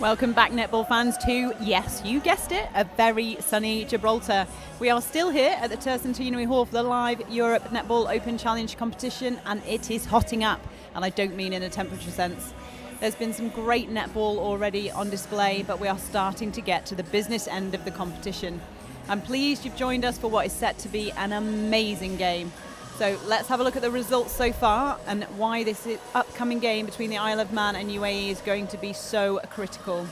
Welcome back, netball fans, to, yes, you guessed it, a very sunny Gibraltar. We are still here at the Terre Centenary Hall for the live Europe Netball Open Challenge competition, and it is hotting up, and I don't mean in a temperature sense. There's been some great netball already on display, but we are starting to get to the business end of the competition. I'm pleased you've joined us for what is set to be an amazing game. So let's have a look at the results so far and why this upcoming game between the Isle of Man and UAE is going to be so critical.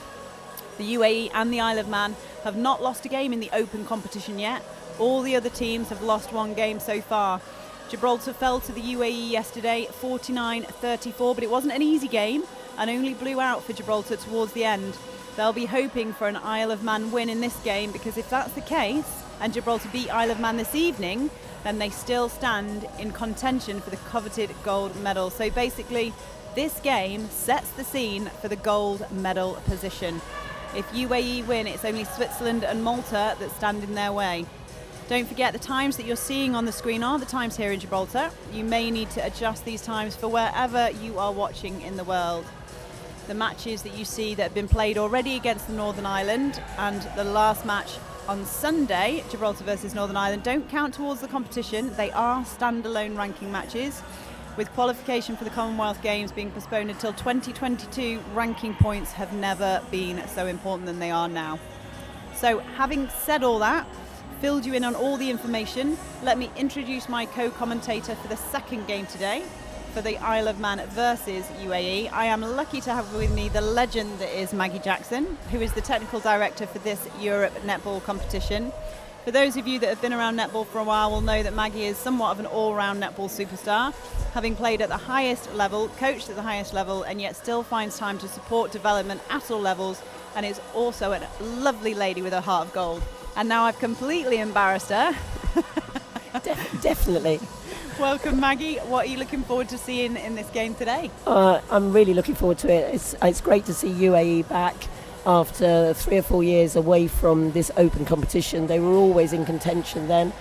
The UAE and the Isle of Man have not lost a game in the open competition yet. All the other teams have lost one game so far. Gibraltar fell to the UAE yesterday, 49-34, but it wasn't an easy game and only blew out for Gibraltar towards the end. They'll be hoping for an Isle of Man win in this game, because if that's the case and Gibraltar beat Isle of Man this evening, then they still stand in contention for the coveted gold medal. So basically, this game sets the scene for the gold medal position. If UAE win, it's only Switzerland and Malta that stand in their way. Don't forget, the times that you're seeing on the screen are the times here in Gibraltar. You may need to adjust these times for wherever you are watching in the world. The matches that you see that have been played already against the Northern Ireland and the last match on Sunday, Gibraltar versus Northern Ireland, don't count towards the competition. They are standalone ranking matches. With qualification for the Commonwealth Games being postponed until 2022, ranking points have never been so important than they are now. So having said all that, filled you in on all the information, let me introduce my co-commentator for the second game today, for the Isle of Man versus UAE. I am lucky to have with me the legend that is Maggie Jackson, who is the technical director for this Europe netball competition. For those of you that have been around netball for a while will know that Maggie is somewhat of an all-round netball superstar, having played at the highest level, coached at the highest level, and yet still finds time to support development at all levels, and is also a lovely lady with a heart of gold. And now I've completely embarrassed her. Definitely. Welcome, Maggie. What are you looking forward to seeing in this game today? I'm really looking forward to it. It's great to see UAE back after 3 or 4 years away from this open competition. They were always in contention then.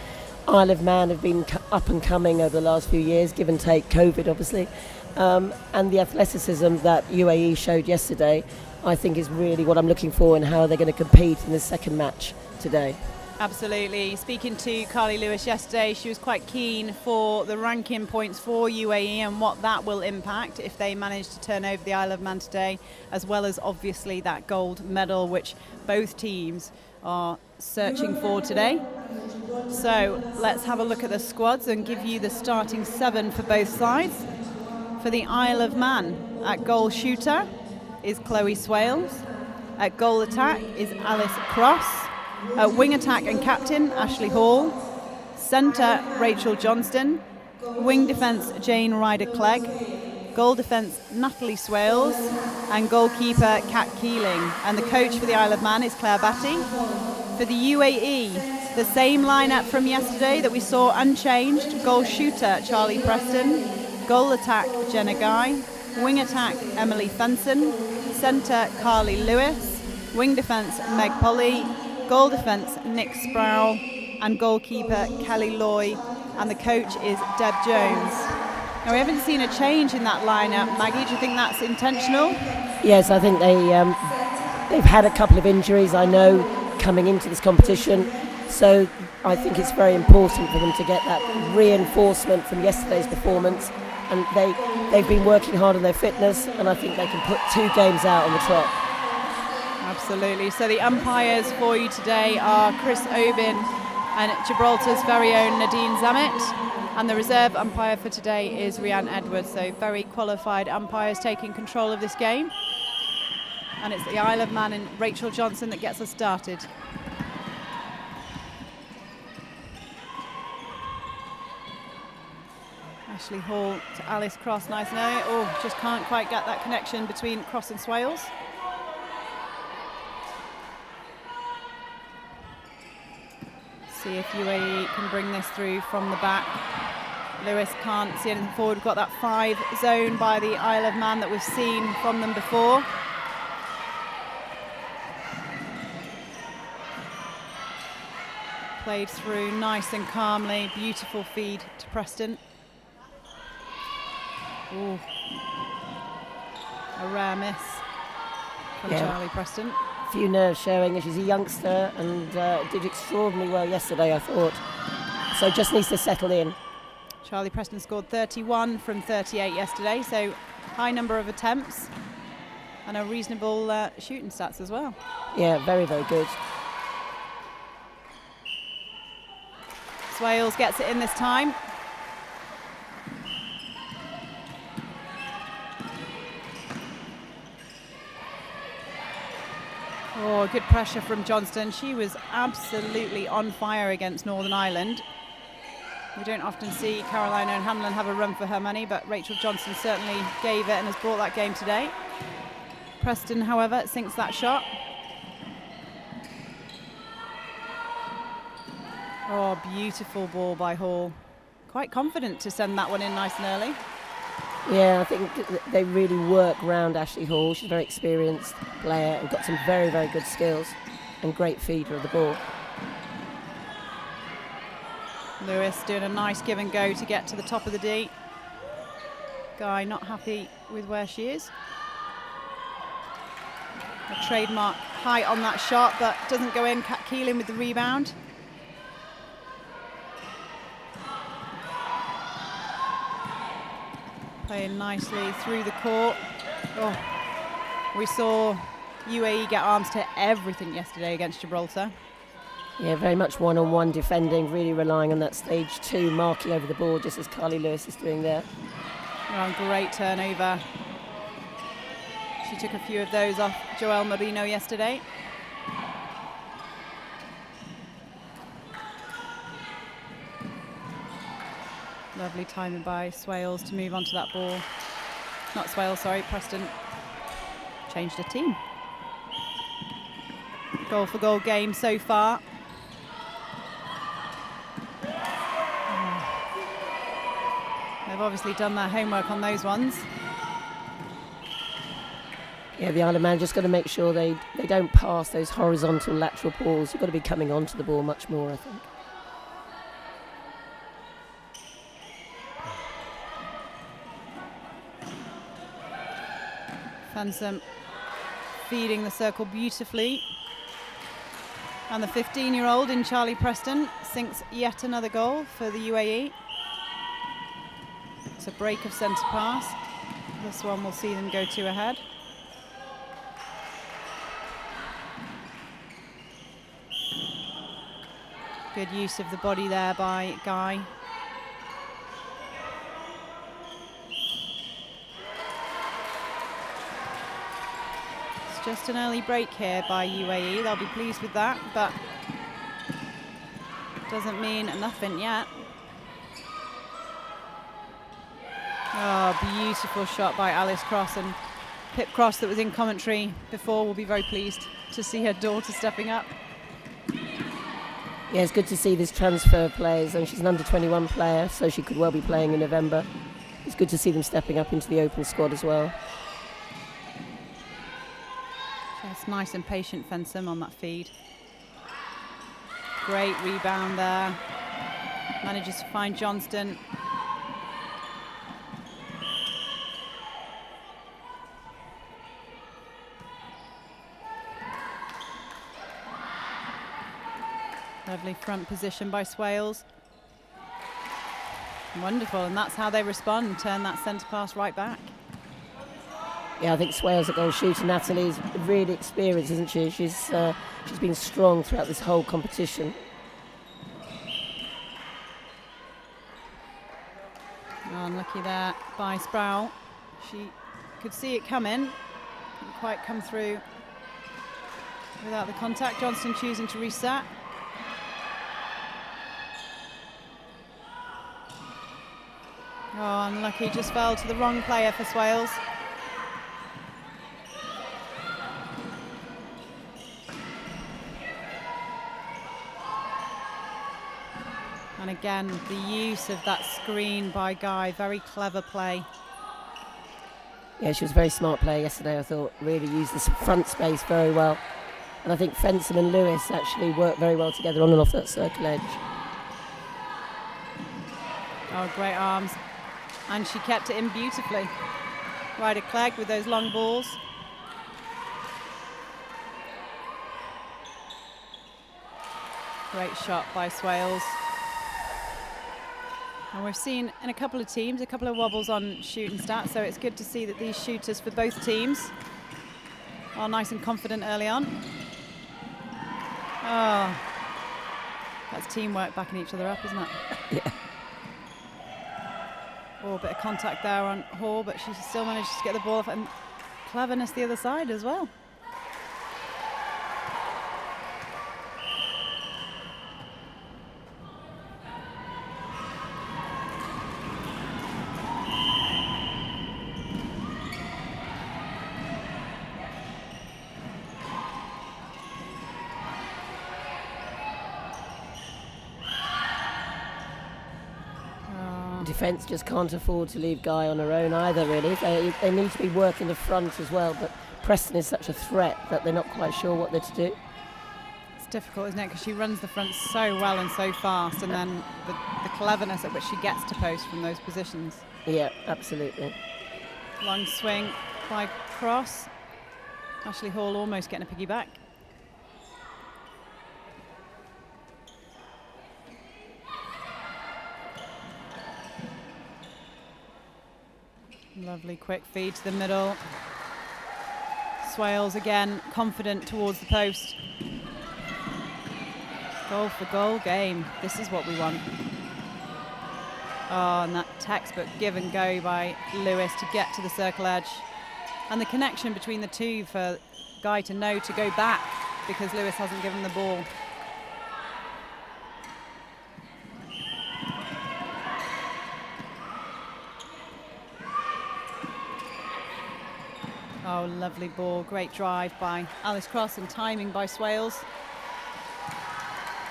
Isle of Man have been up and coming over the last few years, give and take COVID obviously. And the athleticism that UAE showed yesterday, I think is really what I'm looking for and how they're going to compete in the second match today. Absolutely. Speaking to Carly Lewis yesterday, she was quite keen for the ranking points for UAE and what that will impact if they manage to turn over the Isle of Man today, as well as obviously that gold medal which both teams are searching for today. So let's have a look at the squads and give you the starting 7 for both sides. For the Isle of Man, at goal shooter is Chloe Swales. At goal attack is Alice Cross. Wing attack and captain, Ashley Hall. Centre, Rachel Johnston. Wing defence, Jane Ryder-Clegg. Goal defence, Natalie Swales. And goalkeeper, Kat Keeling. And the coach for the Isle of Man is Claire Batty. For the UAE, the same lineup from yesterday that we saw unchanged. Goal shooter, Charlie Preston. Goal attack, Jenna Guy. Wing attack, Emily Fenson. Centre, Carly Lewis. Wing defence, Meg Polly. Goal defence, Nick Sproul, and goalkeeper Kelly Loy, and the coach is Deb Jones. Now we haven't seen a change in that lineup. Maggie, do you think that's intentional? Yes, I think they've had a couple of injuries, I know, coming into this competition, so I think it's very important for them to get that reinforcement from yesterday's performance, and they've been working hard on their fitness, and I think they can put 2 games out on the trot. Absolutely. So the umpires for you today are Chris Obin and Gibraltar's very own Nadine Zamet. And the reserve umpire for today is Rhiann Edwards. So very qualified umpires taking control of this game. And it's the Isle of Man and Rachel Johnson that gets us started. Ashley Hall to Alice Cross, nice and early. Oh, just can't quite get that connection between Cross and Swales. See if UAE can bring this through from the back. Lewis can't see anything forward. We've got that 5 zone by the Isle of Man that we've seen from them before. Played through nice and calmly. Beautiful feed to Preston. Ooh. A rare miss from Charlie Preston. A few nerves showing, and she's a youngster and did extraordinarily well yesterday, I thought. So just needs to settle in. Charlie Preston scored 31 from 38 yesterday, so high number of attempts and a reasonable shooting stats as well. Yeah, very, very good. Swales gets it in this time. Oh, good pressure from Johnston. She was absolutely on fire against Northern Ireland. We don't often see Carolina and Hamlin have a run for her money, but Rachel Johnston certainly gave it and has brought that game today. Preston, however, sinks that shot. Oh, beautiful ball by Hall. Quite confident to send that one in nice and early. Yeah, I think they really work round Ashley Hall. She's a very experienced player and got some very, very good skills and great feeder of the ball. Lewis doing a nice give and go to get to the top of the D. Guy not happy with where she is. A trademark height on that shot, but doesn't go in. Kat Keelan with the rebound. Playing nicely through the court. Oh, we saw UAE get arms to everything yesterday against Gibraltar. Yeah, very much one-on-one defending, really relying on that stage 2 marking over the ball, just as Carly Lewis is doing there. Oh, great turnover. She took a few of those off Joelle Marino yesterday. Lovely timing by Swales to move onto that ball. Not Swales, sorry, Preston changed the team. Goal for goal game so far. They've obviously done their homework on those ones. Yeah, the Isle of Man just got to make sure they don't pass those horizontal lateral balls. You've got to be coming onto the ball much more, I think. Fensom feeding the circle beautifully. And the 15-year-old in Charlie Preston sinks yet another goal for the UAE. It's a break of centre pass. This one will see them go 2 ahead. Good use of the body there by Guy. It's just an early break here by UAE. They'll be pleased with that, but doesn't mean nothing yet. Oh, beautiful shot by Alice Cross, and Pip Cross, that was in commentary before, will be very pleased to see her daughter stepping up. Yeah, it's good to see this transfer players, and she's an under-21 player, so she could well be playing in November. It's good to see them stepping up into the open squad as well. Just nice and patient Fensom on that feed. Great rebound there. Manages to find Johnston. Lovely front position by Swales. Wonderful, and that's how they respond, turn that centre pass right back. Yeah, I think Swales at goal shooter. Natalie's really experienced, isn't she? She's been strong throughout this whole competition. Oh, unlucky there by Sproul. She could see it coming, couldn't quite come through without the contact. Johnston choosing to reset. Oh, unlucky, just fell to the wrong player for Swales. And again, the use of that screen by Guy, very clever play. Yeah, she was a very smart player yesterday, I thought. Really used the front space very well. And I think Fensom and Lewis actually worked very well together on and off that circle edge. Oh, great arms. And she kept it in beautifully. Ryder Clegg with those long balls. Great shot by Swales. And we've seen in a couple of teams, a couple of wobbles on shooting stats, so it's good to see that these shooters for both teams are nice and confident early on. Oh, that's teamwork backing each other up, isn't it? Yeah. Oh, a bit of contact there on Hall, but she still manages to get the ball off, and cleverness the other side as well. Defence just can't afford to leave Guy on her own either, really. They need to be working the front as well, but Preston is such a threat that they're not quite sure what they're to do. It's difficult, isn't it? Because she runs the front so well and so fast, and then the cleverness at which she gets to post from those positions. Yeah, absolutely. Long swing by Cross. Ashley Hall almost getting a piggyback. Lovely quick feed to the middle. Swales again, confident towards the post. Goal for goal game. This is what we want. Oh, and that textbook give and go by Lewis to get to the circle edge. And the connection between the two for Guy to know to go back because Lewis hasn't given the ball. Oh, lovely ball. Great drive by Alice Cross and timing by Swales.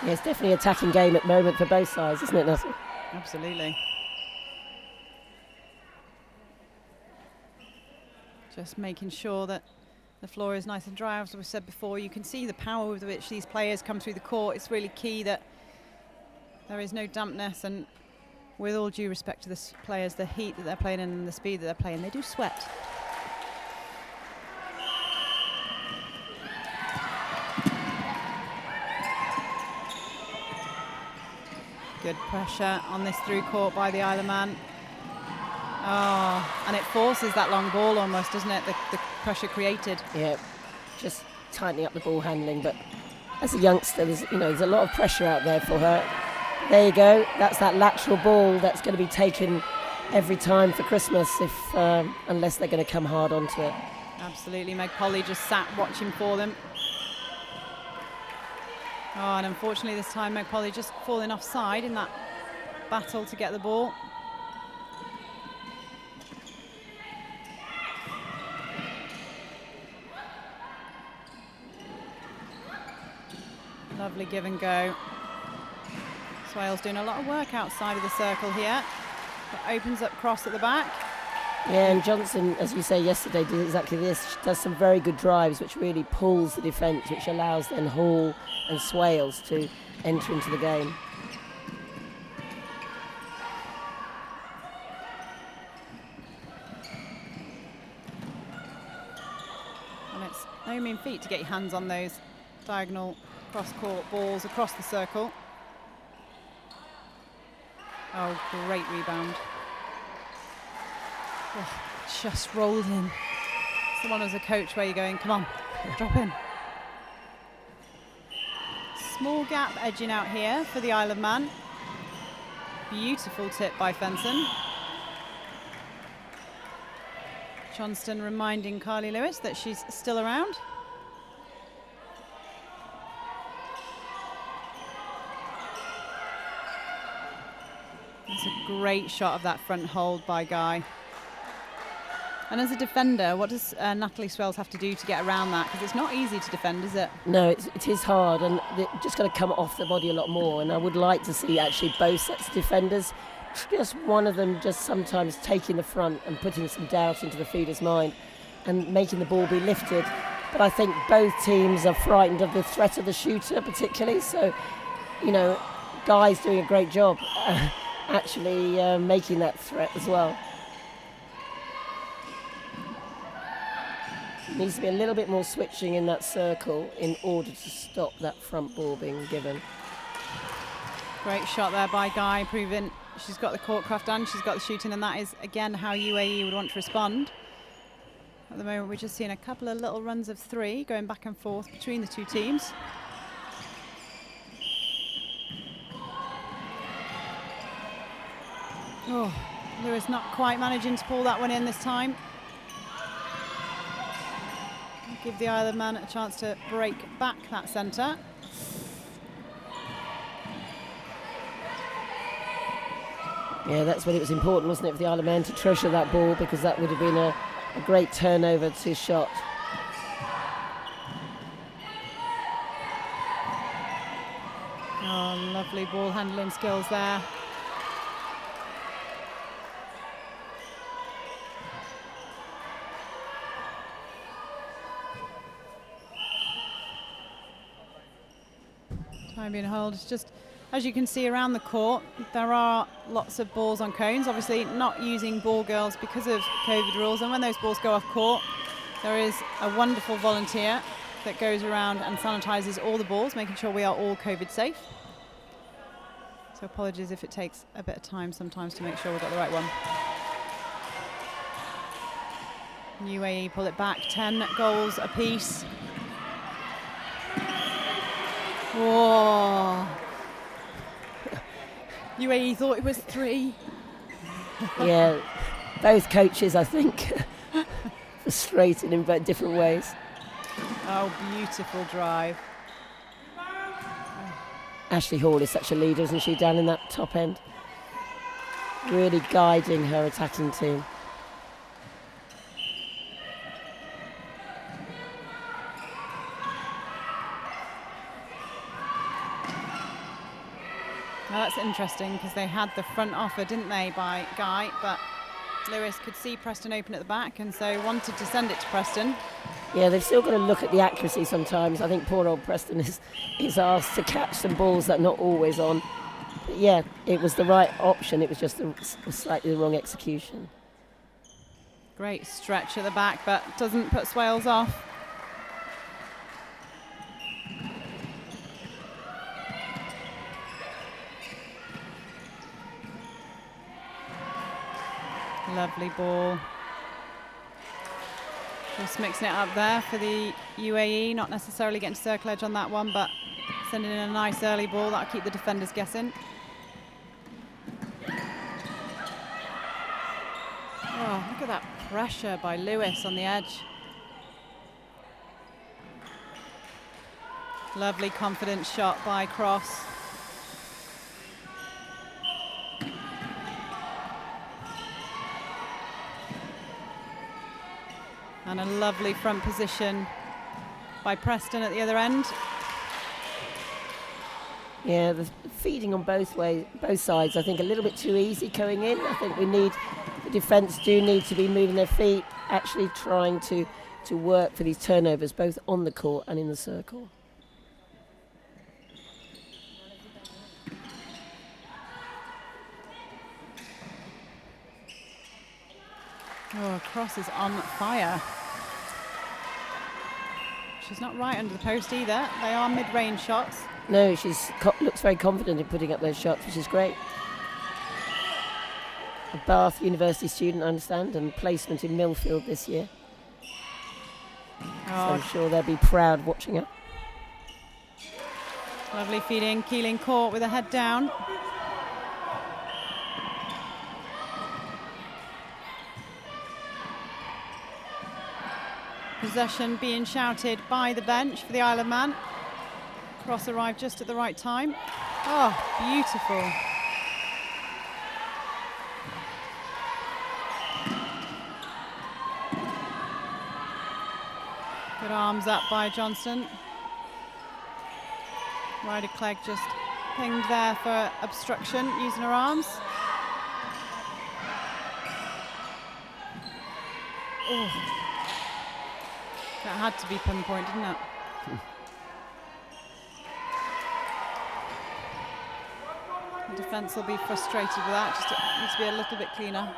Yeah, it's definitely an attacking game at the moment for both sides, isn't it, Natalie? Absolutely. Just making sure that the floor is nice and dry. As we said before, you can see the power with which these players come through the court. It's really key that there is no dampness, and with all due respect to the players, the heat that they're playing in and the speed that they're playing, they do sweat. Good pressure on this through court by the Isle of Man. Oh, and it forces that long ball almost, doesn't it? The pressure created. Yeah, just tightening up the ball handling. But as a youngster, there's a lot of pressure out there for her. There you go. That's that lateral ball that's going to be taken every time for Christmas, unless they're going to come hard onto it. Absolutely. Meg Polly just sat watching for them. Oh, and unfortunately this time Meg Polly just falling offside in that battle to get the ball. Lovely give and go. Swales doing a lot of work outside of the circle here. But opens up Cross at the back. Yeah, and Johnson, as you say yesterday, did exactly this. She does some very good drives, which really pulls the defence, which allows then Hall and Swales to enter into the game. And it's no mean feat to get your hands on those diagonal cross-court balls across the circle. Oh, great rebound. Oh, just rolled in. It's the one as a coach where you're going, come on, drop in. Small gap edging out here for the Isle of Man. Beautiful tip by Fenton. Johnston reminding Carly Lewis that she's still around. It's a great shot of that front hold by Guy. And as a defender, what does Natalie Swales have to do to get around that? Because it's not easy to defend, is it? No, it is hard, and they're just going to come off the body a lot more. And I would like to see actually both sets of defenders, just one of them just sometimes taking the front and putting some doubt into the feeder's mind and making the ball be lifted. But I think both teams are frightened of the threat of the shooter particularly. So, Guy's doing a great job actually making that threat as well. Needs to be a little bit more switching in that circle in order to stop that front ball being given. Great shot there by Guy, proving she's got the courtcraft and she's got the shooting, and that is, again, how UAE would want to respond. At the moment, we're just seeing a couple of little runs of 3 going back and forth between the two teams. Oh, Lewis not quite managing to pull that one in this time. Give the Isle of Man a chance to break back that centre. Yeah, that's when it was important, wasn't it, for the Isle of Man to treasure that ball, because that would have been a great turnover to his shot. Oh, lovely ball handling skills there. Time being held. It's just, as you can see around the court, there are lots of balls on cones. Obviously not using ball girls because of COVID rules, and when those balls go off court, there is a wonderful volunteer that goes around and sanitises all the balls, making sure we are all COVID safe. So apologies if it takes a bit of time sometimes to make sure we've got the right one. UAE pull it back, 10 goals apiece. Whoa. UAE thought it was 3. Yeah, both coaches, I think, frustrated in different ways. Oh, beautiful drive. Ashley Hall is such a leader, isn't she, down in that top end? Really guiding her attacking team. Now that's interesting, because they had the front offer, didn't they, by Guy, but Lewis could see Preston open at the back and so wanted to send it to Preston. Yeah, they've still got to look at the accuracy sometimes. I think poor old Preston is asked to catch some balls that are not always on. But yeah, it was the right option. It was just slightly the wrong execution. Great stretch at the back, but doesn't put Swales off. Lovely ball. Just mixing it up there for the UAE, not necessarily getting to circle edge on that one, but sending in a nice early ball that'll keep the defenders guessing. Oh, look at that pressure by Lewis on the edge. Lovely confident shot by Cross. And a lovely front position by Preston at the other end. Yeah, the feeding on both sides, I think a little bit too easy going in. I think the defence do need to be moving their feet, actually trying to work for these turnovers, both on the court and in the circle. Oh, Cross is on fire. She's not right under the post either. They are mid-range shots. No, looks very confident in putting up those shots, which is great. A Bath University student, I understand, and placement in Millfield this year. So I'm sure they'll be proud watching her. Lovely feeding, Keeling caught with a head down. Possession being shouted by the bench for the Isle of Man. Cross arrived just at the right time. Oh, beautiful. Good arms up by Johnston. Ryder Clegg just pinged there for obstruction using her arms. Oh. That had to be pinpoint, didn't it? The defence will be frustrated with that. Just needs to be a little bit cleaner.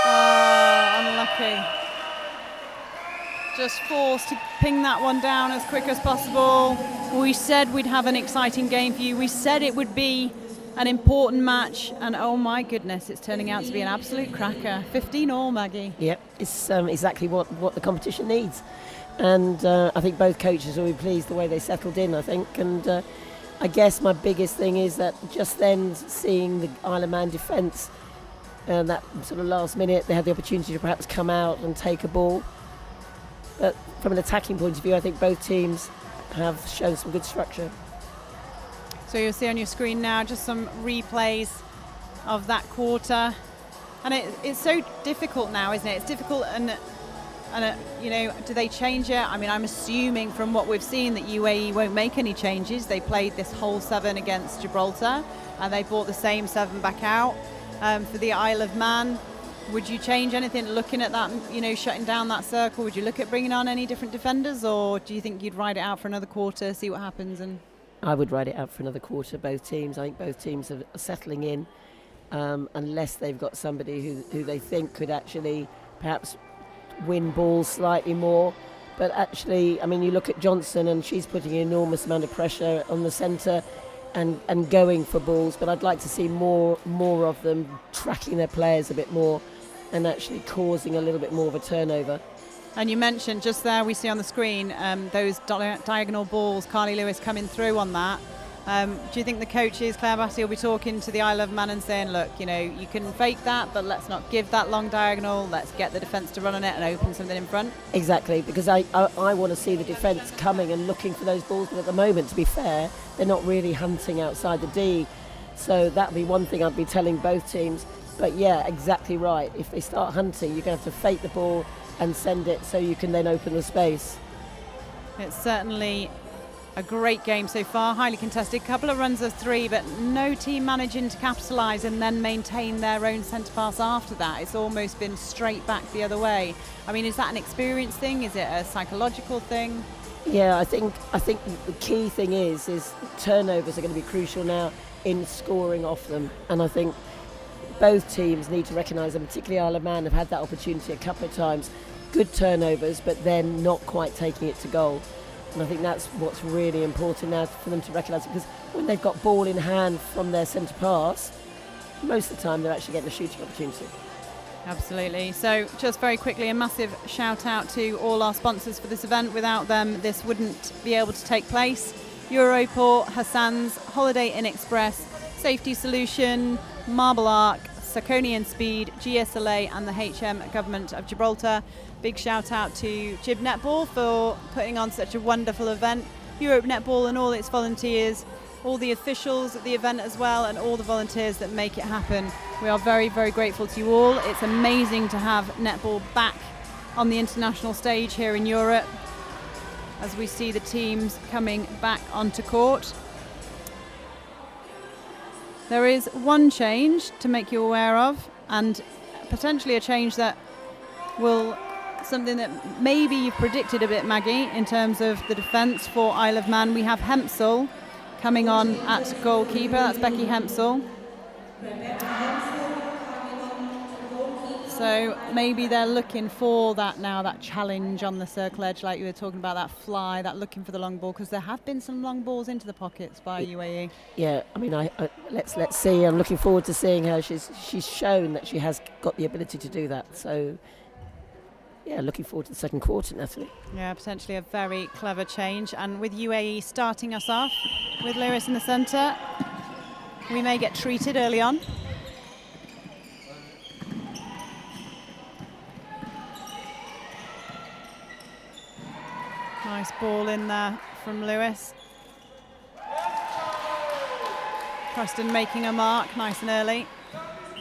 Oh, unlucky. just forced to ping that one down as quick as possible. We said we'd have an exciting game for you. We said it would be an important match, and oh my goodness, it's turning out to be an absolute cracker. 15-all, Maggie. Yep, it's exactly what the competition needs. And I think both coaches will be pleased the way they settled in, I think. And I guess my biggest thing is that just then seeing the Isle of Man defence, that sort of last minute, they had the opportunity to perhaps come out and take a ball. But from an attacking point of view, I think both teams have shown some good structure. So you'll see on your screen now just some replays of that quarter. And it's so difficult now, isn't it? It's difficult and do they change it? I mean, I'm assuming from what we've seen that UAE won't make any changes. They played this whole 7 against Gibraltar and they brought the same 7 back out. For the Isle of Man, would you change anything looking at that, shutting down that circle? Would you look at bringing on any different defenders, or do you think you'd ride it out for another quarter, see what happens? And I would ride it out for another quarter, both teams. I think both teams are settling in, unless they've got somebody who they think could actually perhaps win balls slightly more. But actually, I mean, you look at Johnson and she's putting an enormous amount of pressure on the centre and going for balls, but I'd like to see more of them tracking their players a bit more and actually causing a little bit more of a turnover. And you mentioned just there, we see on the screen those diagonal balls, Carly Lewis coming through on that. Do you think the coaches, Claire Batty, will be talking to the Isle of Man and saying, look, you can fake that, but let's not give that long diagonal, let's get the defence to run on it and open something in front? Exactly, because I want to see the defence coming and looking for those balls, but at the moment, to be fair, they're not really hunting outside the D. So that would be one thing I'd be telling both teams. But yeah, exactly right. If they start hunting, you're going to have to fake the ball and send it so you can then open the space. It's certainly a great game so far, highly contested, couple of runs of 3, but no team managing to capitalise and then maintain their own centre pass after that. It's almost been straight back the other way. I mean, is that an experience thing? Is it a psychological thing? Yeah, I think the key thing is turnovers are going to be crucial now in scoring off them, and I think both teams need to recognise that, particularly Isle of Man have had that opportunity a couple of times, good turnovers, but then not quite taking it to goal. And I think that's what's really important now for them to recognise it, because when they've got ball in hand from their centre pass, most of the time they're actually getting a shooting opportunity. Absolutely. So just very quickly, a massive shout out to all our sponsors for this event. Without them, this wouldn't be able to take place. Europort, Hassan's, Holiday Inn Express, Safety Solution, Marble Arc, Sarconian Speed, GSLA and the HM Government of Gibraltar. Big shout out to Gib Netball for putting on such a wonderful event, Europe Netball and all its volunteers, all the officials at the event as well, and all the volunteers that make it happen. We are very, very grateful to you all. It's amazing to have netball back on the international stage here in Europe as we see the teams coming back onto court. There is one change to make you aware of, and potentially a change that will, something that maybe you've predicted a bit, Maggie, in terms of the defence for Isle of Man. We have Hempsel coming on at goalkeeper. That's Becky Hempsel. So maybe they're looking for that now, that challenge on the circle edge, like you were talking about, that fly, that looking for the long ball, because there have been some long balls into the pockets by UAE. Yeah, I mean, let's see. I'm looking forward to seeing her. She's shown that she has got the ability to do that. So, yeah, looking forward to the second quarter, Natalie. Yeah, potentially a very clever change. And with UAE starting us off with Lewis in the centre, we may get treated early on. Nice ball in there from Lewis. Preston making a mark, nice and early.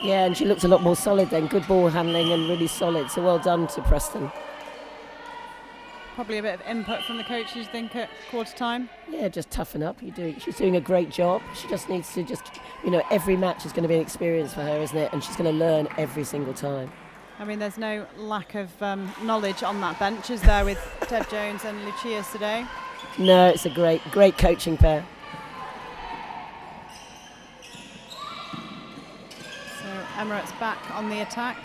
Yeah, and she looked a lot more solid then. Good ball handling and really solid. So well done to Preston. Probably a bit of input from the coach, you think, at quarter time? Yeah, just toughen up. She's doing a great job. She just needs to every match is going to be an experience for her, isn't it? And she's going to learn every single time. I mean, there's no lack of knowledge on that bench, is there, with Ted Jones and Lucius today? No, it's a great coaching pair. So Emirates back on the attack.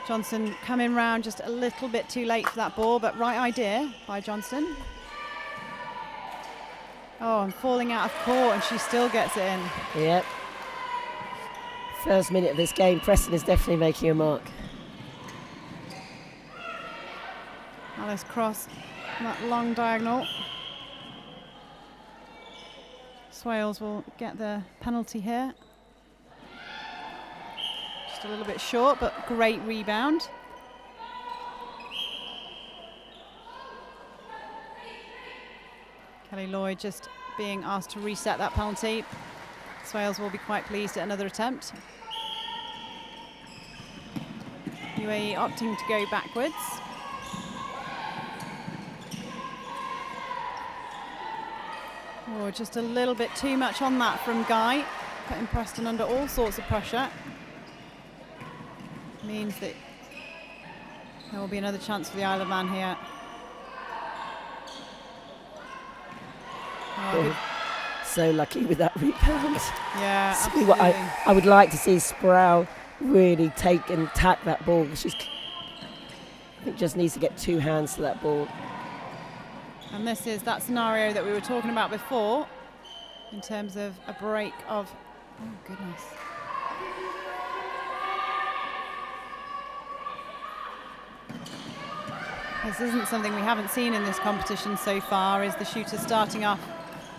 Johnson coming round just a little bit too late for that ball, but right idea by Johnson. Oh, and falling out of court, and she still gets it in. Yep. First minute of this game, Preston is definitely making a mark. Alice Cross, that long diagonal. Swales will get the penalty here. Just a little bit short, but great rebound. Kelly Lloyd just being asked to reset that penalty. Swales will be quite pleased at another attempt. UAE opting to go backwards. Oh, just a little bit too much on that from Guy, putting Preston under all sorts of pressure. Means that there will be another chance for the Isle of Man here. Oh, so lucky with that rebound. yeah, See absolutely. what I would like to see Sproul really take and tack that ball. I think just needs to get two hands to that ball. And this is that scenario that we were talking about before in terms of a break of, oh goodness. This isn't something we haven't seen in this competition so far, is the shooter starting off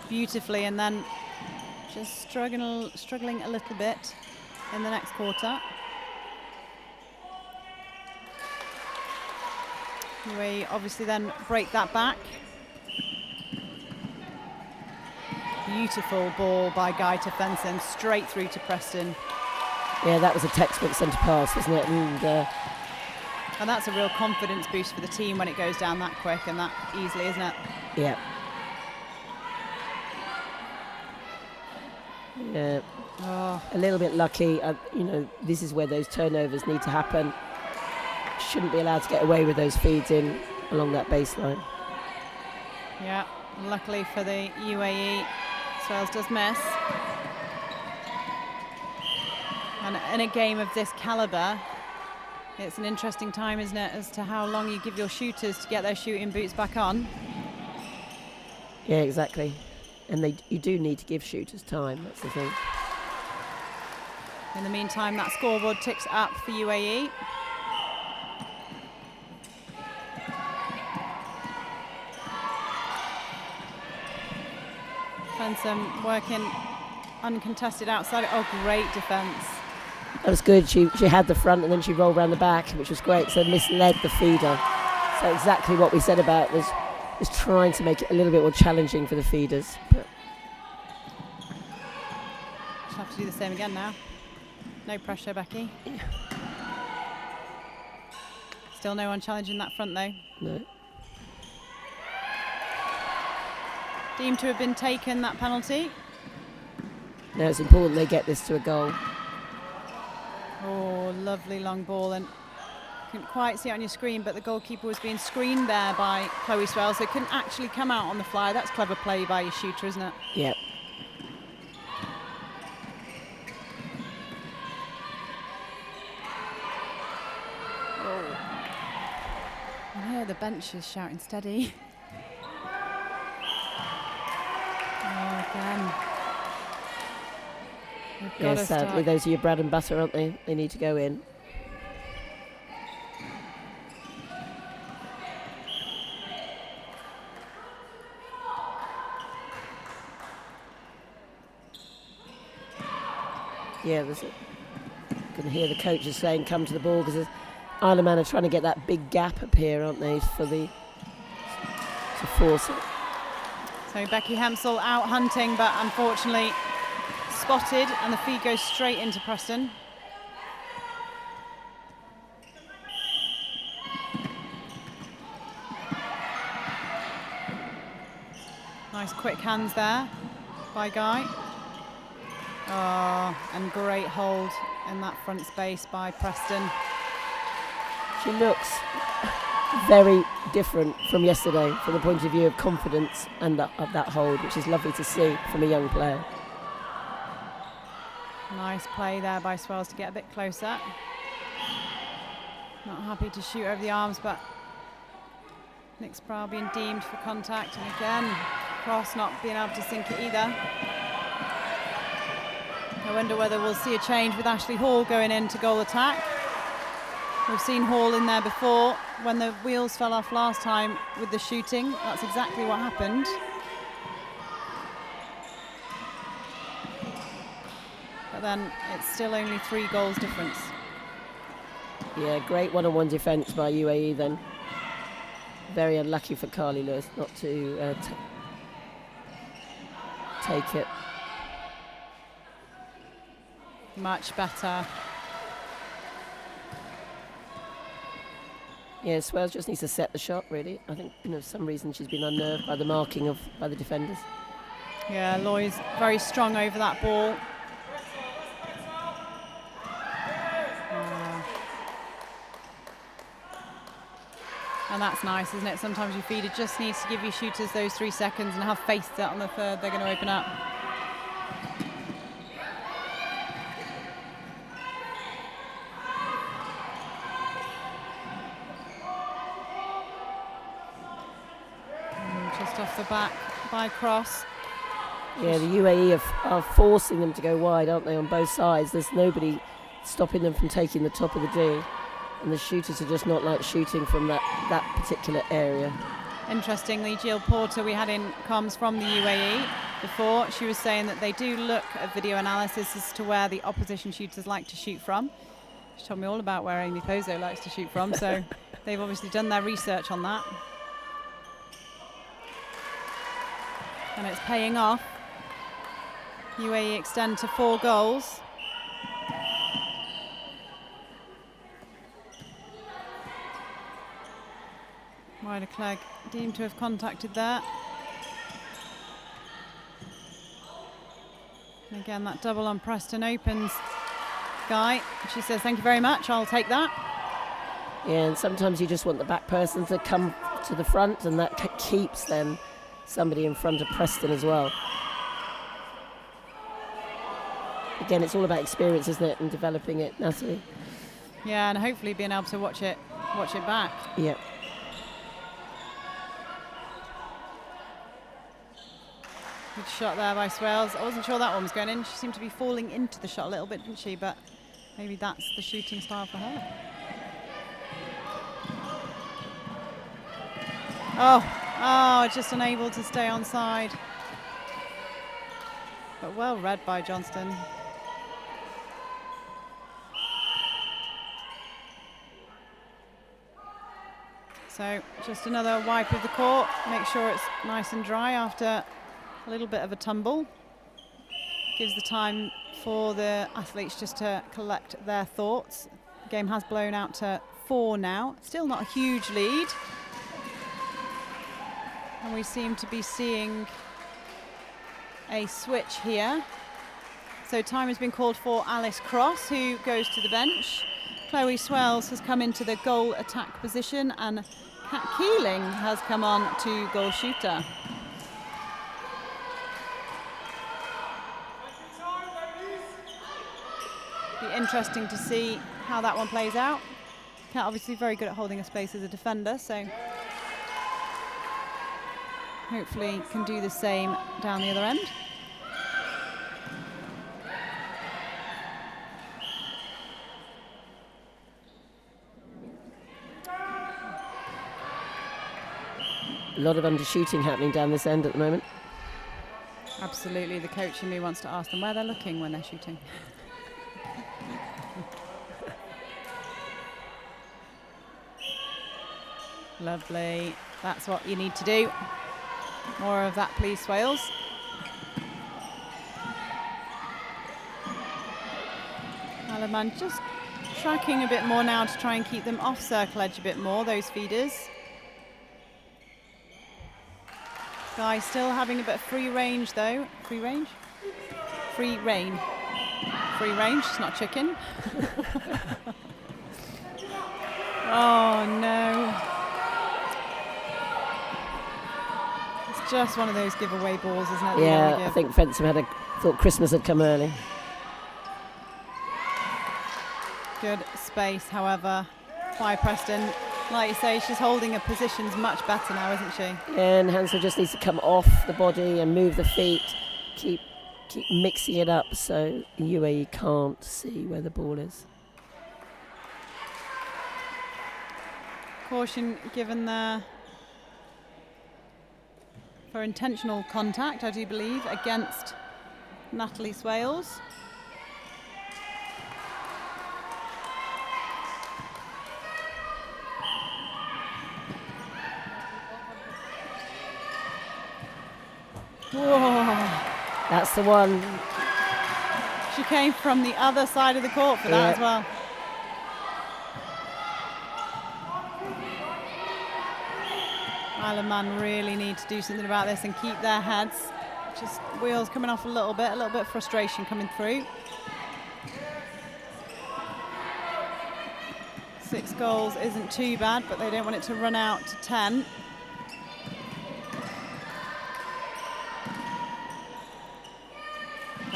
beautifully and then just struggling a little bit in the next quarter. We obviously then break that back. Beautiful ball by Guy to Fenson, straight through to Preston. Yeah, that was a textbook centre pass, wasn't it? And that's a real confidence boost for the team when it goes down that quick and that easily, isn't it? Yeah. Yeah. Oh. A little bit lucky. You know, this is where those turnovers need to happen. Shouldn't be allowed to get away with those feeds in along that baseline. Yeah, luckily for the UAE, Swales does miss. And in a game of this calibre, it's an interesting time, isn't it, as to how long you give your shooters to get their shooting boots back on. Yeah, exactly. And you do need to give shooters time, that's the thing. In the meantime, that scoreboard ticks up for UAE. Fenson working uncontested outside. Oh, great defence. That was good. She had the front and then she rolled around the back, which was great. So misled the feeder. So exactly what we said about was trying to make it a little bit more challenging for the feeders. But she'll have to do the same again now. No pressure, Becky. Yeah. Still no one challenging that front though. No. Deemed to have been taken, that penalty. Now it's important they get this to a goal. Oh, lovely long ball, and couldn't quite see it on your screen, but the goalkeeper was being screened there by Chloe Swales, so it couldn't actually come out on the fly. That's clever play by your shooter, isn't it? Yep. Oh. Yeah, the bench is shouting steady. Oh, again. Yeah, sadly, those are your bread and butter, aren't they? They need to go in. Yeah, there's you can hear the coaches saying come to the ball, because Isle of Man are trying to get that big gap up here, aren't they, to force it. So Becky Hempsel out hunting, but unfortunately spotted, and the feed goes straight into Preston. Nice quick hands there by Guy. Oh, and great hold in that front space by Preston. She looks very different from yesterday from the point of view of confidence and of that hold, which is lovely to see from a young player. Nice play there by Swales to get a bit closer. Not happy to shoot over the arms, but Nick Sproul being deemed for contact, and again, Cross not being able to sink it either. I wonder whether we'll see a change with Ashley Hall going into goal attack. We've seen Hall in there before when the wheels fell off last time with the shooting. That's exactly what happened. But then it's still only 3 goals difference. Yeah, great one-on-one defence by UAE then. Very unlucky for Carly Lewis not to take it. Much better. Yeah, Swales just needs to set the shot, really. I think, for some reason she's been unnerved by the marking by the defenders. Yeah, Loy's very strong over that ball. And that's nice, isn't it? Sometimes your feeder just needs to give your shooters those 3 seconds and have faith that on the third they're going to open up. Just off the back by Cross. Yeah, the UAE are forcing them to go wide, aren't they, on both sides? There's nobody stopping them from taking the top of the D. And the shooters are just not like shooting from that particular area. Interestingly, Jill Porter, we had in comms from the UAE before, she was saying that they do look at video analysis as to where the opposition shooters like to shoot from. She told me all about where Amy Pozo likes to shoot from, so they've obviously done their research on that. And it's paying off. UAE extend to 4 goals. Ryder Clegg deemed to have contacted there. And again, that double on Preston opens Guy. She says, thank you very much, I'll take that. Yeah, and sometimes you just want the back person to come to the front, and that keeps then somebody in front of Preston as well. Again, it's all about experience, isn't it, and developing it, Natalie? Yeah, and hopefully being able to watch it back. Yeah. Good shot there by Swales. I wasn't sure that one was going in. She seemed to be falling into the shot a little bit, didn't she? But maybe that's the shooting style for her. Oh, just unable to stay on side. But well read by Johnston. So just another wipe of the court. Make sure it's nice and dry after a little bit of a tumble. Gives the time for the athletes just to collect their thoughts. The game has blown out to 4 now. Still not a huge lead. And we seem to be seeing a switch here. So time has been called for Alice Cross, who goes to the bench. Chloe Swells has come into the goal attack position, and Kat Keeling has come on to goal shooter. Be interesting to see how that one plays out. Kat obviously very good at holding a space as a defender, so hopefully can do the same down the other end. A lot of undershooting happening down this end at the moment. Absolutely, the coach in me wants to ask them where they're looking when they're shooting. Lovely, that's what you need to do. More of that, please, Swales. Alaman just tracking a bit more now to try and keep them off circle edge a bit more, those feeders. Guy still having a bit of free range though. Free range? Free reign. Free range, it's not chicken. Oh no. It's just one of those giveaway balls, isn't it? Yeah, I think Fensham thought Christmas had come early. Good space, however. Yeah. by Preston. Like you say, she's holding her positions much better now, isn't she? And Hansel just needs to come off the body and move the feet, keep mixing it up so UAE can't see where the ball is. Caution given there for intentional contact, I do believe, against Natalie Swales. Whoa. That's the one. She came from the other side of the court for that as well. Isle of Man really need to do something about this and keep their heads. Just wheels coming off a little bit of frustration coming through. 6 goals isn't too bad, but they don't want it to run out to 10.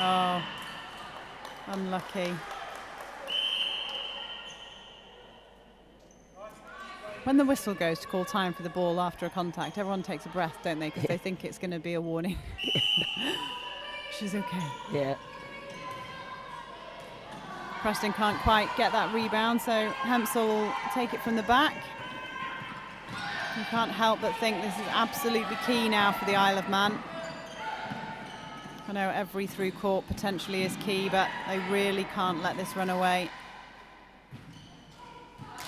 Oh, unlucky. When the whistle goes to call time for the ball after a contact, everyone takes a breath, don't they? Because they think it's going to be a warning. She's okay. Yeah. Preston can't quite get that rebound, so Hempsel will take it from the back. You can't help but think this is absolutely key now for the Isle of Man. I know every through court potentially is key, but they really can't let this run away.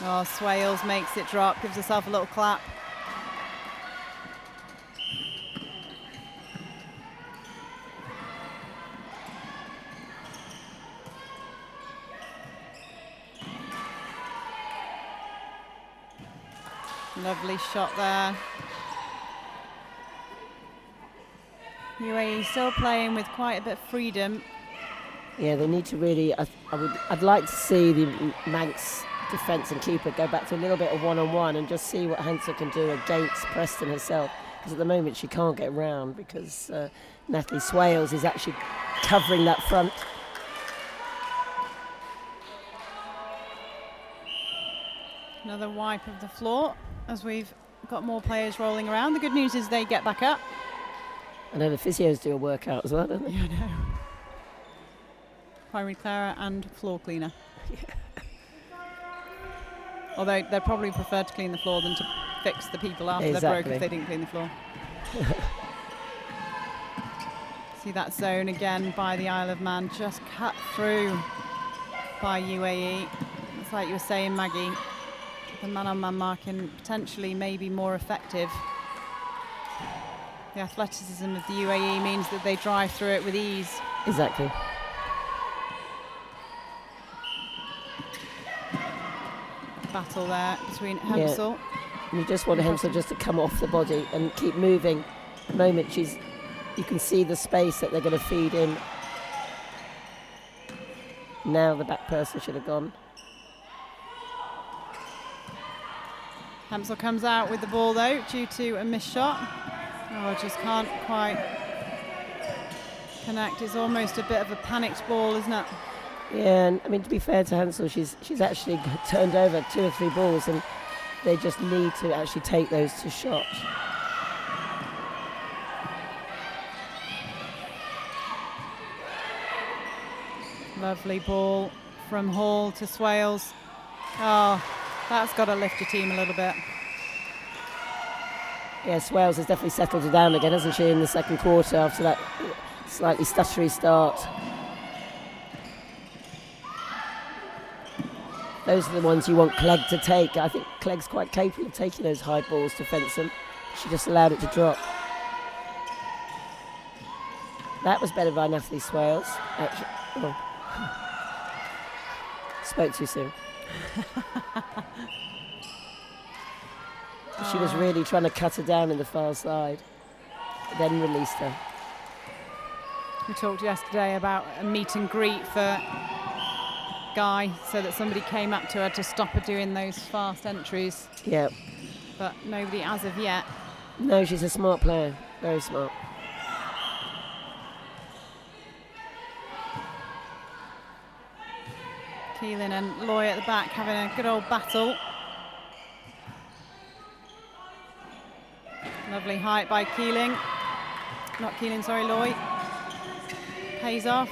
Oh, Swales makes it drop, gives herself a little clap. Lovely shot there. UAE still playing with quite a bit of freedom. Yeah, they need to really. I'd like to see the Manx defence and keeper go back to a little bit of one-on-one and just see what Hansel can do against Preston herself. Because at the moment she can't get round because Natalie Swales is actually covering that front. Another wipe of the floor as we've got more players rolling around. The good news is they get back up. I know the physios do a workout as well, don't they? Yeah, I know. Primary Clara and floor cleaner. Although they'd probably prefer to clean the floor than to fix the people after they're broke if they didn't clean the floor. See that zone again by the Isle of Man, just cut through by UAE. It's like you were saying, Maggie, the man-on-man marking potentially maybe more effective. The athleticism of the UAE means that they drive through it with ease. Exactly. Battle there between Hempsel. Yeah. You just want Hempsel just to come off the body and keep moving. The moment you can see the space that they're going to feed in. Now the back person should have gone. Hempsel comes out with the ball though, due to a missed shot. Oh, just can't quite connect. It's almost a bit of a panicked ball, isn't it? Yeah, and I mean, to be fair to Hansel, she's actually turned over 2 or 3 balls and they just need to actually take those to shots. Lovely ball from Hall to Swales. Oh, that's got to lift your team a little bit. Yeah, Swales has definitely settled her down again, hasn't she, in the second quarter after that slightly stuttery start. Those are the ones you want Clegg to take. I think Clegg's quite capable of taking those high balls to fence them. She just allowed it to drop. That was better by Natalie Swales. Actually, oh. Spoke too soon. She was really trying to cut her down in the far side, then released her. We talked yesterday about a meet and greet for Guy, so that somebody came up to her to stop her doing those fast entries. Yeah. But nobody as of yet. No, she's a smart player, very smart. Keelan and Loy at the back having a good old battle. Lovely height by Keeling. Not Keeling, sorry, Loy. Pays off.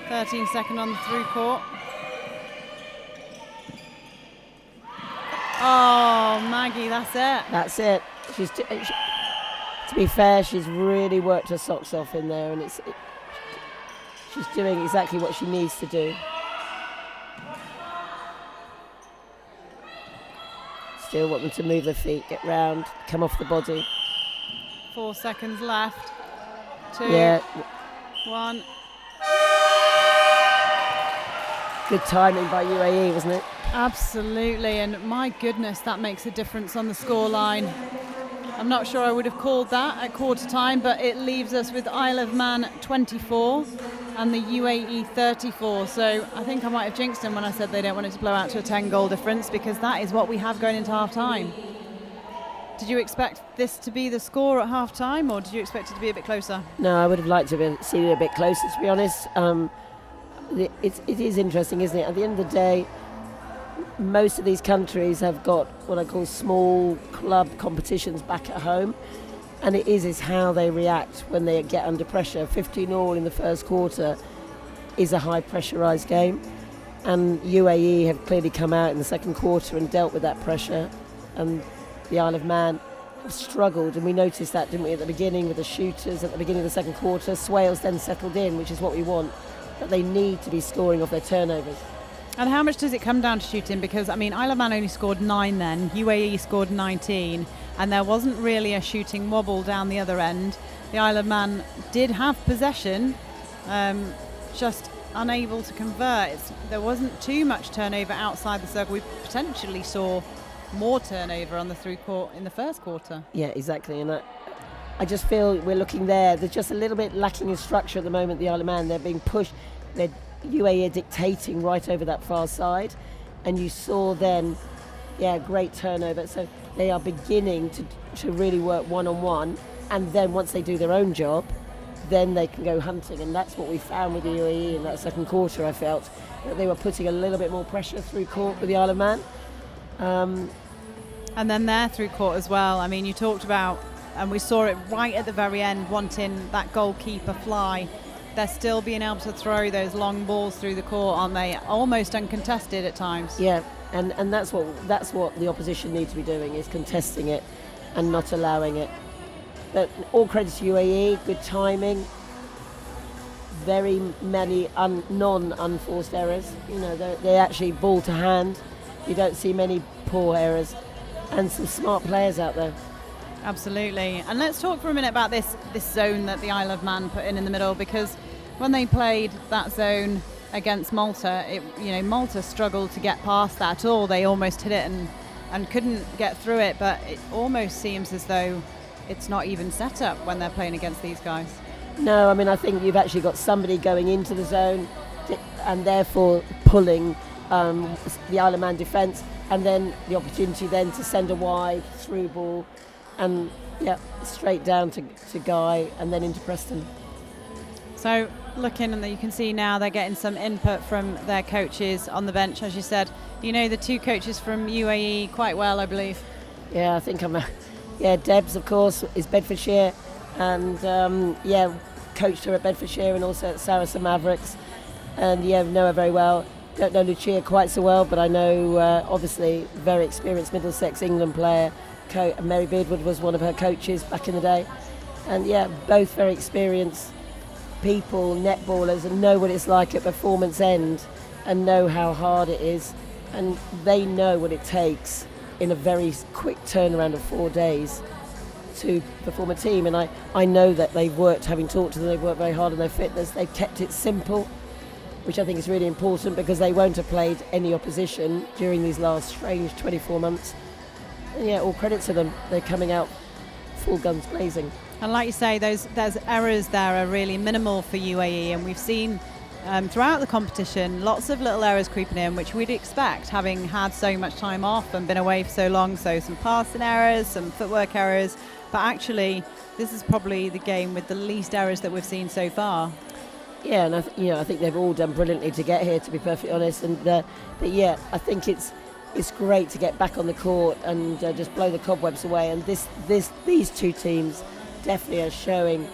13-second on the through court. Oh, Maggie, that's it. That's it. To be fair, she's really worked her socks off in there, and she's doing exactly what she needs to do. Still want them to move their feet, get round, come off the body. 4 seconds left. 2, Yeah. 1. Good timing by UAE, wasn't it? Absolutely, and my goodness, that makes a difference on the scoreline. I'm not sure I would have called that at quarter time, but it leaves us with Isle of Man 24 and the UAE 34. So I think I might have jinxed them when I said they don't want it to blow out to a 10-goal difference, because that is what we have going into half-time. Did you expect this to be the score at half-time, or did you expect it to be a bit closer? No, I would have liked to have seen it a bit closer, to be honest. It is interesting, isn't it? At the end of the day, most of these countries have got what I call small club competitions back at home, and it is how they react when they get under pressure. 15-all in the first quarter is a high pressurised game, and UAE have clearly come out in the second quarter and dealt with that pressure, and the Isle of Man have struggled, and we noticed that, didn't we, at the beginning with the shooters at the beginning of the second quarter. Swales then settled in, which is what we want, but they need to be scoring off their turnovers. And how much does it come down to shooting? Because, I mean, Isle of Man only scored 9 then, UAE scored 19, and there wasn't really a shooting wobble down the other end. The Isle of Man did have possession, just unable to convert. There wasn't too much turnover outside the circle. We potentially saw more turnover on the through court in the first quarter. Yeah, exactly. And I just feel we're looking there. They're just a little bit lacking in structure at the moment, the Isle of Man. They're being pushed. UAE are dictating right over that far side, and you saw then, great turnover. So they are beginning to really work one-on-one, and then once they do their own job, then they can go hunting, and that's what we found with the UAE in that second quarter. I felt that they were putting a little bit more pressure through court with the Isle of Man. And then there through court as well. I mean, you talked about, and we saw it right at the very end, wanting that goalkeeper fly. They're still being able to throw those long balls through the court, aren't they? Almost uncontested at times. Yeah, and that's what the opposition need to be doing, is contesting it and not allowing it. But all credit to UAE, good timing, very many non-unforced errors. You know, they actually ball to hand. You don't see many poor errors, and some smart players out there. Absolutely. And let's talk for a minute about this zone that the Isle of Man put in the middle, because when they played that zone against Malta, Malta struggled to get past that at all. They almost hit it and couldn't get through it, but it almost seems as though it's not even set up when they're playing against these guys. No, I mean, I think you've actually got somebody going into the zone and therefore pulling the Isle of Man defence, and then the opportunity then to send a wide through ball and straight down to Guy and then into Preston. So looking, and you can see now they're getting some input from their coaches on the bench, as you said. You know the two coaches from UAE quite well, I believe. Yeah, I think Debs, of course, is Bedfordshire, and coached her at Bedfordshire and also at Saracen Mavericks, and know her very well. Don't know Lucia quite so well, but I know obviously very experienced Middlesex England player. Mary Beardwood was one of her coaches back in the day, and both very experienced people, netballers, and know what it's like at performance end and know how hard it is, and they know what it takes in a very quick turnaround of 4 days to perform a team. And I know that they've worked, having talked to them, they've worked very hard on their fitness. They've kept it simple, which I think is really important, because they won't have played any opposition during these last strange 24 months. And all credit to them. They're coming out full guns blazing. And like you say, those errors there are really minimal for UAE, and we've seen throughout the competition lots of little errors creeping in, which we'd expect, having had so much time off and been away for so long. So some passing errors, some footwork errors, but actually this is probably the game with the least errors that we've seen so far. Yeah, and I think they've all done brilliantly to get here, to be perfectly honest. And I think it's it's great to get back on the court and just blow the cobwebs away. And these two teams definitely are showing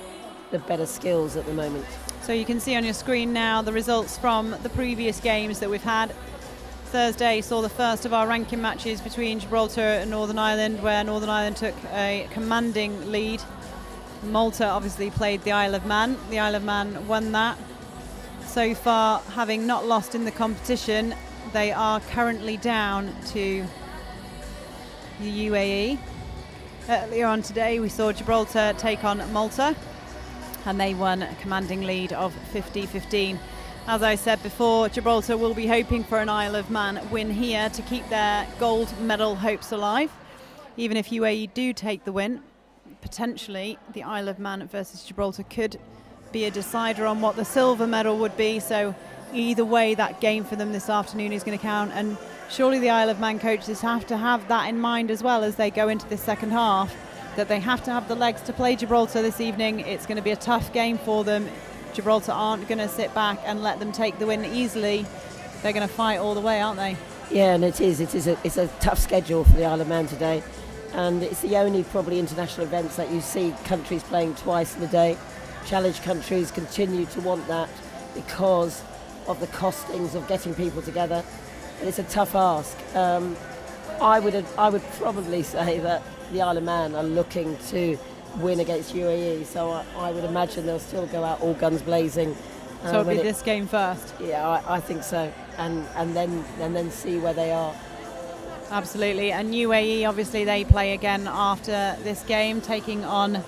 the better skills at the moment. So you can see on your screen now the results from the previous games that we've had. Thursday saw the first of our ranking matches between Gibraltar and Northern Ireland, where Northern Ireland took a commanding lead. Malta obviously played the Isle of Man. The Isle of Man won that. So far, having not lost in the competition, they are currently down to the UAE. Earlier on today, we saw Gibraltar take on Malta, and they won a commanding lead of 50-15. As I said before, Gibraltar will be hoping for an Isle of Man win here to keep their gold medal hopes alive. Even if UAE do take the win, potentially the Isle of Man versus Gibraltar could be a decider on what the silver medal would be. So either way, that game for them this afternoon is going to count, and surely the Isle of Man coaches have to have that in mind as well as they go into this second half, that they have to have the legs to play Gibraltar this evening. It's going to be a tough game for them. Gibraltar aren't going to sit back and let them take the win easily. They're going to fight all the way, aren't they? Yeah, and it's a tough schedule for the Isle of Man today, and it's the only probably international events that you see countries playing twice in a day. Challenge countries continue to want that because of the costings of getting people together, and it's a tough ask. I would probably say that the Isle of Man are looking to win against UAE, so I would imagine they'll still go out all guns blazing. So it'll be this game first. Yeah, I think so, and then see where they are. Absolutely. And UAE, obviously, they play again after this game, taking on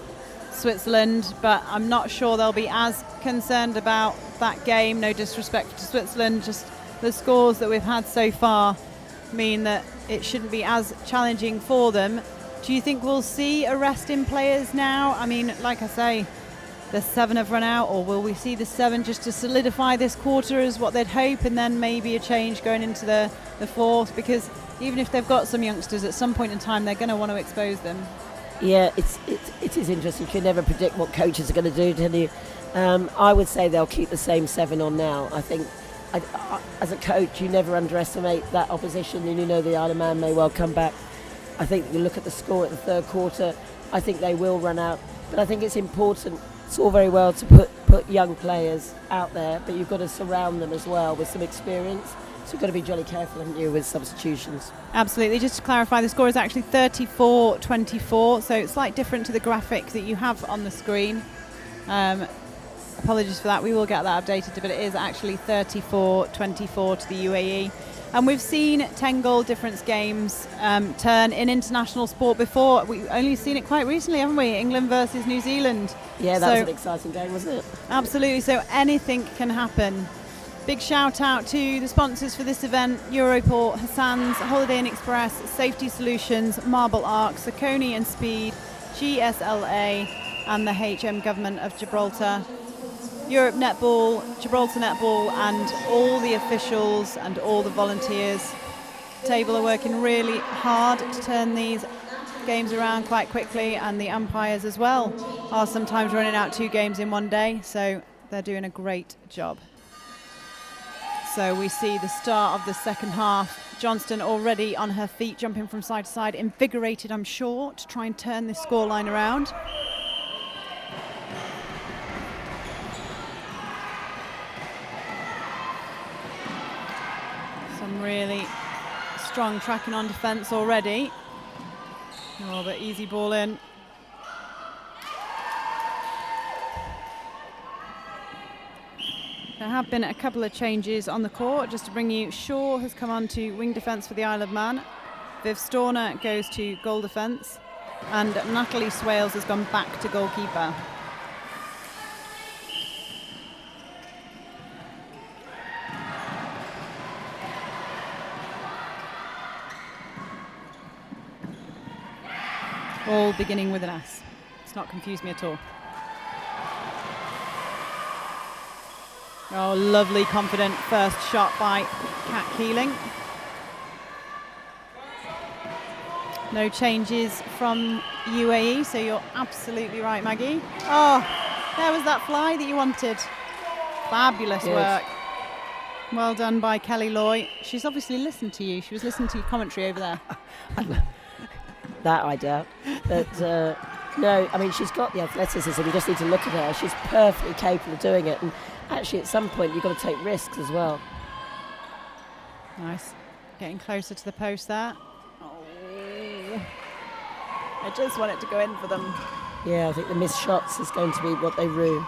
Switzerland, but I'm not sure they'll be as concerned about that game. No disrespect to Switzerland, just the scores that we've had so far mean that it shouldn't be as challenging for them. Do you think we'll see a rest in players now? I mean, like I say, the 7 have run out, or will we see the 7 just to solidify this quarter as what they'd hope, and then maybe a change going into the fourth? Because even if they've got some youngsters, at some point in time they're going to want to expose them. Yeah, it is interesting. You can never predict what coaches are going to do, can you? I would say they'll keep the same 7 on now. I think as a coach, you never underestimate that opposition, and you know the Isle of Man may well come back. I think you look at the score at the third quarter, I think they will run out. But I think it's important. It's all very well to put young players out there, but you've got to surround them as well with some experience. So you've got to be jolly careful, haven't you, with substitutions. Absolutely. Just to clarify, the score is actually 34-24, so it's slightly different to the graphic that you have on the screen. Apologies for that. We will get that updated, but it is actually 34-24 to the UAE. And we've seen 10-goal difference games turn in international sport before. We've only seen it quite recently, haven't we? England versus New Zealand. Yeah, that was an exciting game, wasn't it? Absolutely. So anything can happen. Big shout out to the sponsors for this event: Europort, Hassan's, Holiday Inn Express, Safety Solutions, Marble Arc, Saucony and Speed, GSLA, and the HM Government of Gibraltar. Europe Netball, Gibraltar Netball, and all the officials and all the volunteers. Table are working really hard to turn these games around quite quickly, and the umpires as well are sometimes running out 2 games in one day, so they're doing a great job. So we see the start of the second half. Johnston already on her feet, jumping from side to side, invigorated, I'm sure, to try and turn this scoreline around. Some really strong tracking on defence already. Oh, but easy ball in. There have been a couple of changes on the court, just to bring you. Shaw has come on to wing defence for the Isle of Man. Viv Storner goes to goal defence. And Natalie Swales has gone back to goalkeeper. All beginning with an S. It's not confused me at all. Oh, lovely, confident first shot by Kat Keeling. No changes from UAE, so you're absolutely right, Maggie. Oh, there was that fly that you wanted. Fabulous work. Well done by Kelly Loy. She's obviously listened to you. She was listening to your commentary over there. That I doubt. But no, I mean, she's got the athleticism. You just need to look at her. She's perfectly capable of doing it. And actually, at some point, you've got to take risks as well. Nice. Getting closer to the post there. Oh. I just want it to go in for them. Yeah, I think the missed shots is going to be what they rue.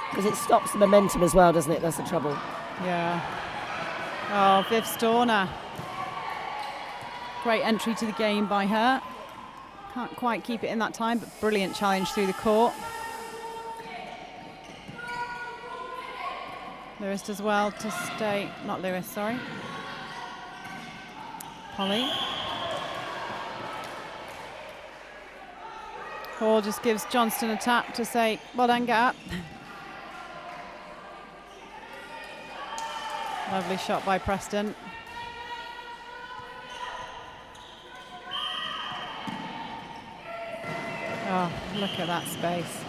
Because it stops the momentum as well, doesn't it? That's the trouble. Yeah. Oh, Viv Storner. Great entry to the game by her. Can't quite keep it in that time, but brilliant challenge through the court. Lewis does well to stay, not Lewis, sorry. Polly. Hall just gives Johnston a tap to say, well done, get up. Lovely shot by Preston. Oh, look at that space.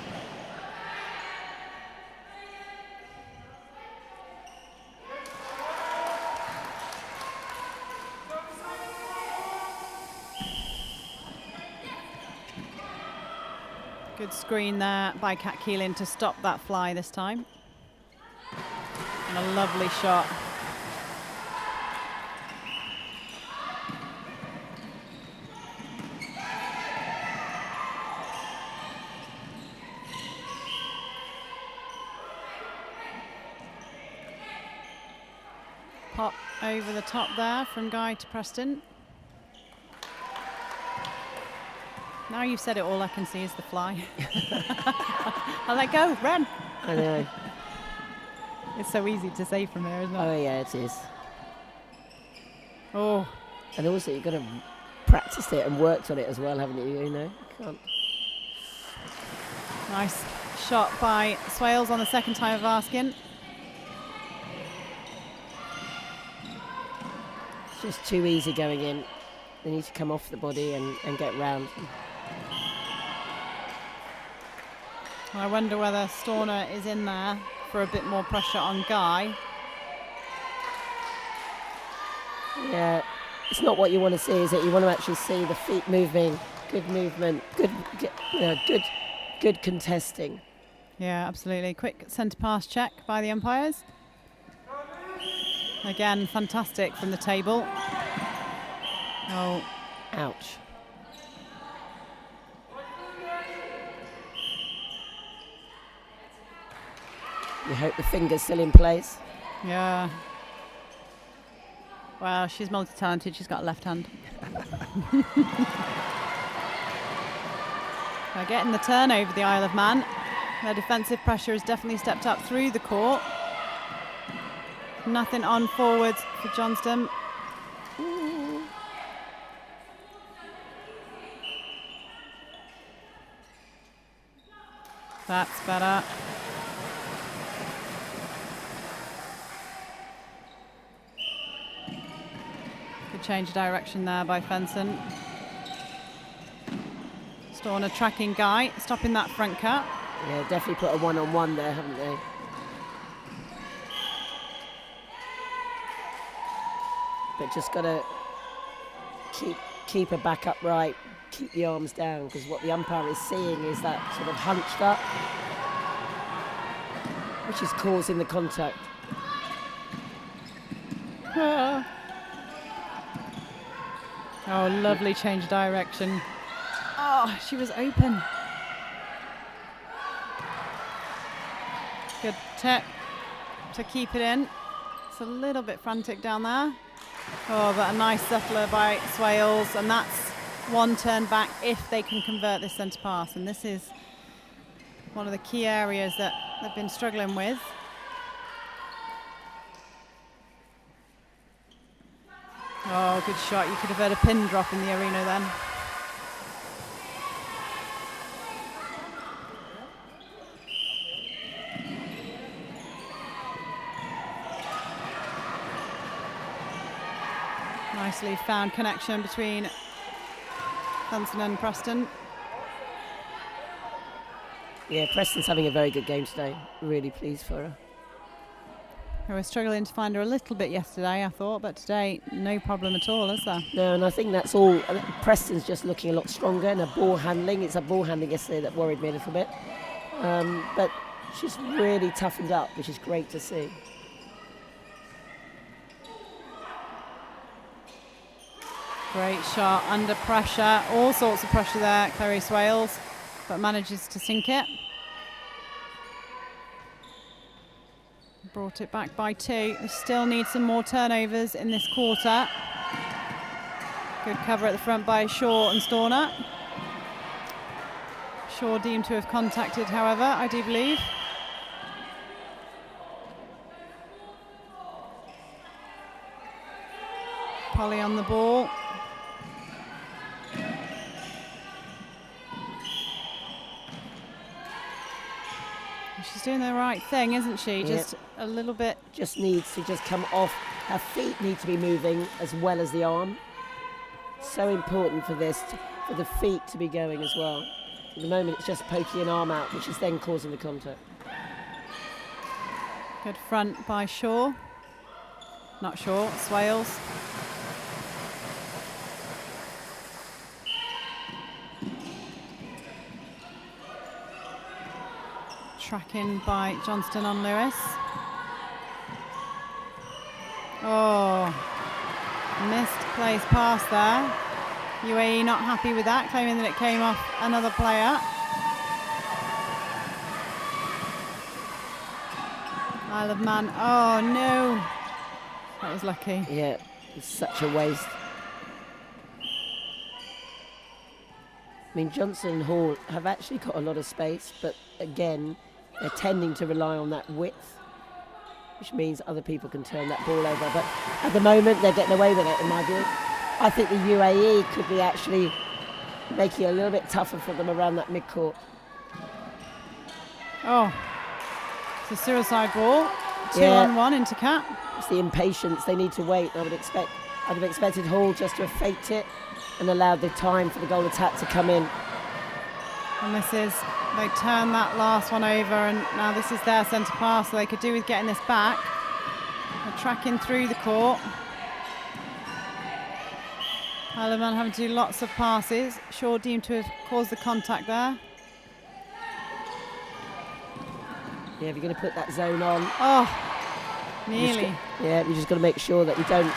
Good screen there by Kat Keelan to stop that fly this time. And a lovely shot. Pop over the top there from Guy to Preston. Now you've said it, all I can see is the fly. I'll let go, run. I know. It's so easy to say from there, isn't it? Oh, yeah, it is. Oh. And also, you've got to practice it and worked on it as well, haven't you? You know, can't. Nice shot by Swales on the second time of asking. It's just too easy going in. They need to come off the body and get round. I wonder whether Storner is in there for a bit more pressure on Guy. Yeah, it's not what you want to see, is it? You want to actually see the feet moving, good movement, good contesting. Yeah, absolutely. Quick centre pass check by the umpires. Again, fantastic from the table. Oh, ouch. You hope the finger's still in place. Yeah. Well, she's multi-talented. She's got a left hand. They're getting the turn over the Isle of Man. Their defensive pressure has definitely stepped up through the court. Nothing on forwards for Johnston. That's better. Good change of direction there by Fenson. Storner tracking Guy, stopping that front cut. Yeah, definitely put a one-on-one there, haven't they? But just got to keep her back upright, keep the arms down, because what the umpire is seeing is that sort of hunched up, which is causing the contact. Oh, lovely change of direction. Oh, she was open. Good tip to keep it in. It's a little bit frantic down there. Oh, but a nice settler by Swales, and that's one turn back if they can convert this centre pass. And this is one of the key areas that they've been struggling with. Oh, good shot. You could have heard a pin drop in the arena then. Nicely found connection between Fenson and Preston. Yeah, Preston's having a very good game today. Really pleased for her. Who were struggling to find her a little bit yesterday, I thought, but today, no problem at all, is there? No, and I think that's all. Preston's just looking a lot stronger in her ball handling. It's her ball handling yesterday that worried me a little bit. But she's really toughened up, which is great to see. Great shot, under pressure, all sorts of pressure there, Chloe Swales, but manages to sink it. Brought it back by 2. They still need some more turnovers in this quarter. Good cover at the front by Shaw and Storner. Shaw deemed to have contacted, however, I do believe. Polly on the ball. She's doing the right thing, isn't she? Yep. Just a little bit. Just needs to just come off. Her feet need to be moving as well as the arm. So important for this, for the feet to be going as well. At the moment, it's just poking an arm out, which is then causing the contact. Good front by Shaw. Not Shaw, Swales. Tracking by Johnston on Lewis. Oh, missed place pass there. UAE not happy with that, claiming that it came off another player. Isle of Man, oh no. That was lucky. Yeah, it's such a waste. I mean, Johnson and Hall have actually got a lot of space, but again, they're tending to rely on that width, which means other people can turn that ball over. But at the moment, they're getting away with it, in my view. I think the UAE could be actually making it a little bit tougher for them around that midcourt. Oh, it's a suicide ball. 2 Yeah. on 1 into Cat. It's the impatience. They need to wait. I'd have expected Hall just to have faked it and allowed the time for the goal attack to come in. And they turn that last one over, and now this is their centre pass, so they could do with getting this back. They're tracking through the court. Isle of Man having to do lots of passes. Shaw deemed to have caused the contact there. Yeah, if you're going to put that zone on. Oh, nearly. You just got to make sure that you don't.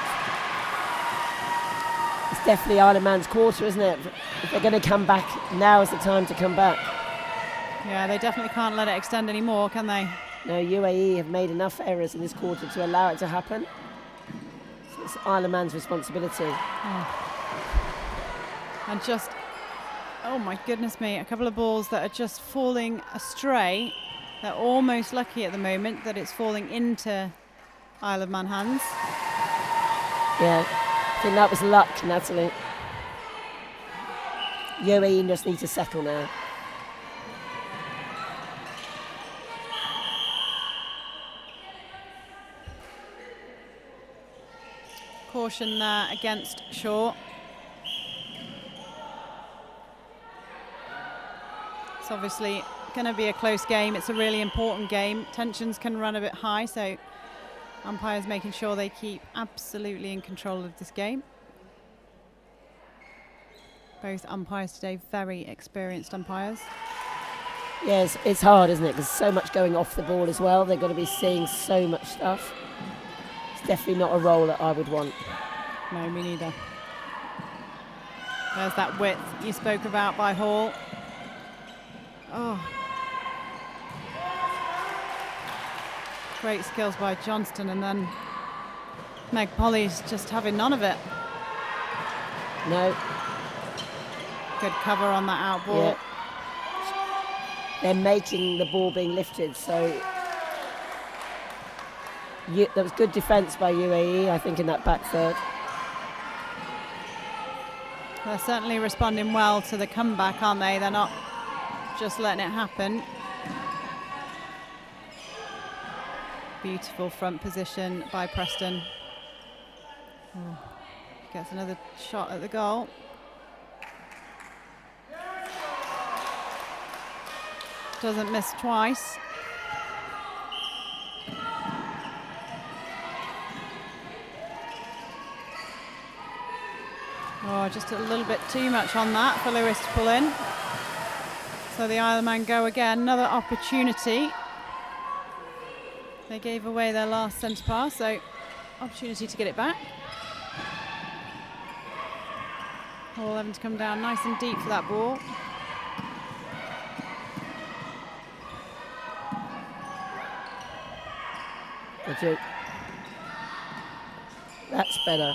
It's definitely Isle of Man's quarter, isn't it? If they're going to come back, now is the time to come back. Yeah, they definitely can't let it extend anymore, can they? No, UAE have made enough errors in this quarter to allow it to happen. So it's Isle of Man's responsibility. Oh. And just, oh my goodness me, a couple of balls that are just falling astray. They're almost lucky at the moment that it's falling into Isle of Man hands. Yeah, I think that was luck, Natalie. UAE just need to settle now. Caution there against Shaw. It's obviously going to be a close game. It's a really important game. Tensions can run a bit high, so umpires making sure they keep absolutely in control of this game. Both umpires today, very experienced umpires. Yes, it's hard, isn't it? Because so much going off the ball as well. They've got to be seeing so much stuff. It's definitely not a role that I would want. No, me neither. There's that width you spoke about by Hall. Oh. Great skills by Johnston, and then Meg Polly's just having none of it. No. Good cover on that out ball. Yeah. They're making the ball being lifted, so there was good defence by UAE, I think, in that back third. They're certainly responding well to the comeback, aren't they? They're not just letting it happen. Beautiful front position by Preston. Oh, gets another shot at the goal. Doesn't miss twice. Oh, just a little bit too much on that for Lewis to pull in. So the Isle of Man go again, another opportunity. They gave away their last centre pass, so opportunity to get it back. All having to come down nice and deep for that ball. That's better.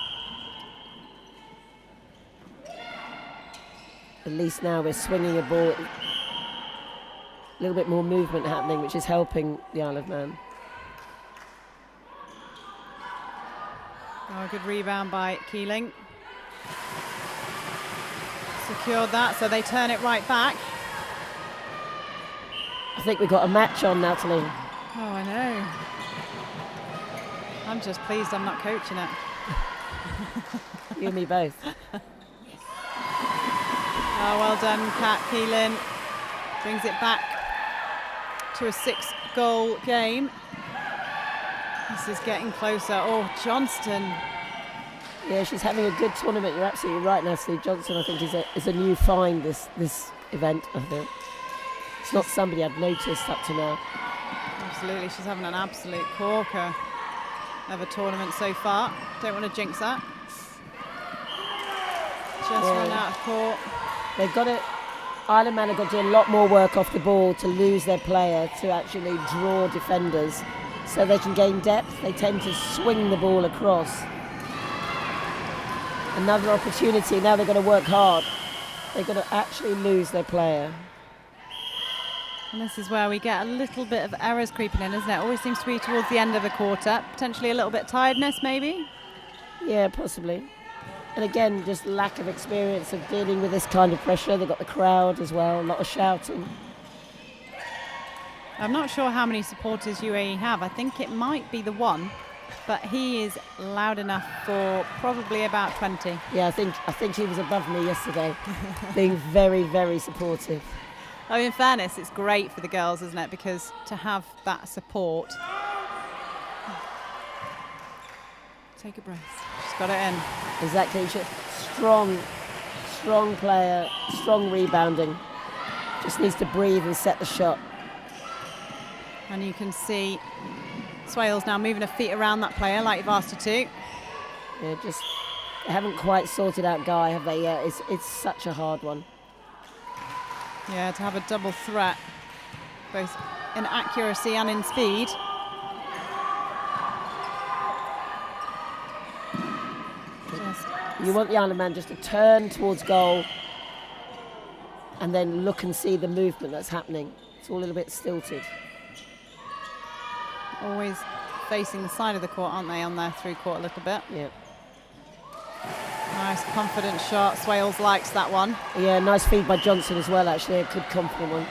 At least now we're swinging a ball. A little bit more movement happening, which is helping the Isle of Man. Oh, good rebound by Keeling. Secured that, so they turn it right back. I think we've got a match on, Natalie. Oh, I know. I'm just pleased I'm not coaching it. You and me both. Oh, well done, Kat Keelan. Brings it back to a 6-goal game. This is getting closer. Oh, Johnston. Yeah, she's having a good tournament. You're absolutely right, Natalie. Johnson, I think, is a new find this event, I think. It's not somebody I'd noticed up to now. Absolutely, she's having an absolute corker of a tournament so far. Don't want to jinx that. Just run out of court. They've got it. Isle of Man have got to do a lot more work off the ball to lose their player, to actually draw defenders so they can gain depth. They tend to swing the ball across. Another opportunity. Now they've got to work hard. They've got to actually lose their player. And this is where we get a little bit of errors creeping in, isn't it? Always seems to be towards the end of a quarter. Potentially a little bit of tiredness, maybe? Yeah, possibly. And again, just lack of experience of dealing with this kind of pressure. They've got the crowd as well, a lot of shouting. I'm not sure how many supporters UAE have. I think it might be the one, but he is loud enough for probably about 20. Yeah, I think he was above me yesterday, being very, very supportive. I mean, in fairness, it's great for the girls, isn't it? Because to have that support. Take a breath. She's got it in. Exactly. Strong player, strong rebounding. Just needs to breathe and set the shot. And you can see Swales now moving her feet around that player like you've asked her to. Yeah, they haven't quite sorted out Guy, have they yet? It's such a hard one. Yeah, to have a double threat, both in accuracy and in speed. You want the Isle of Man just to turn towards goal and then look and see the movement that's happening. It's all a little bit stilted. Always facing the side of the court, aren't they, on their through court a little bit. Yeah. Nice, confident shot. Swales likes that one. Yeah, nice feed by Johnson as well, actually. A good, confident one.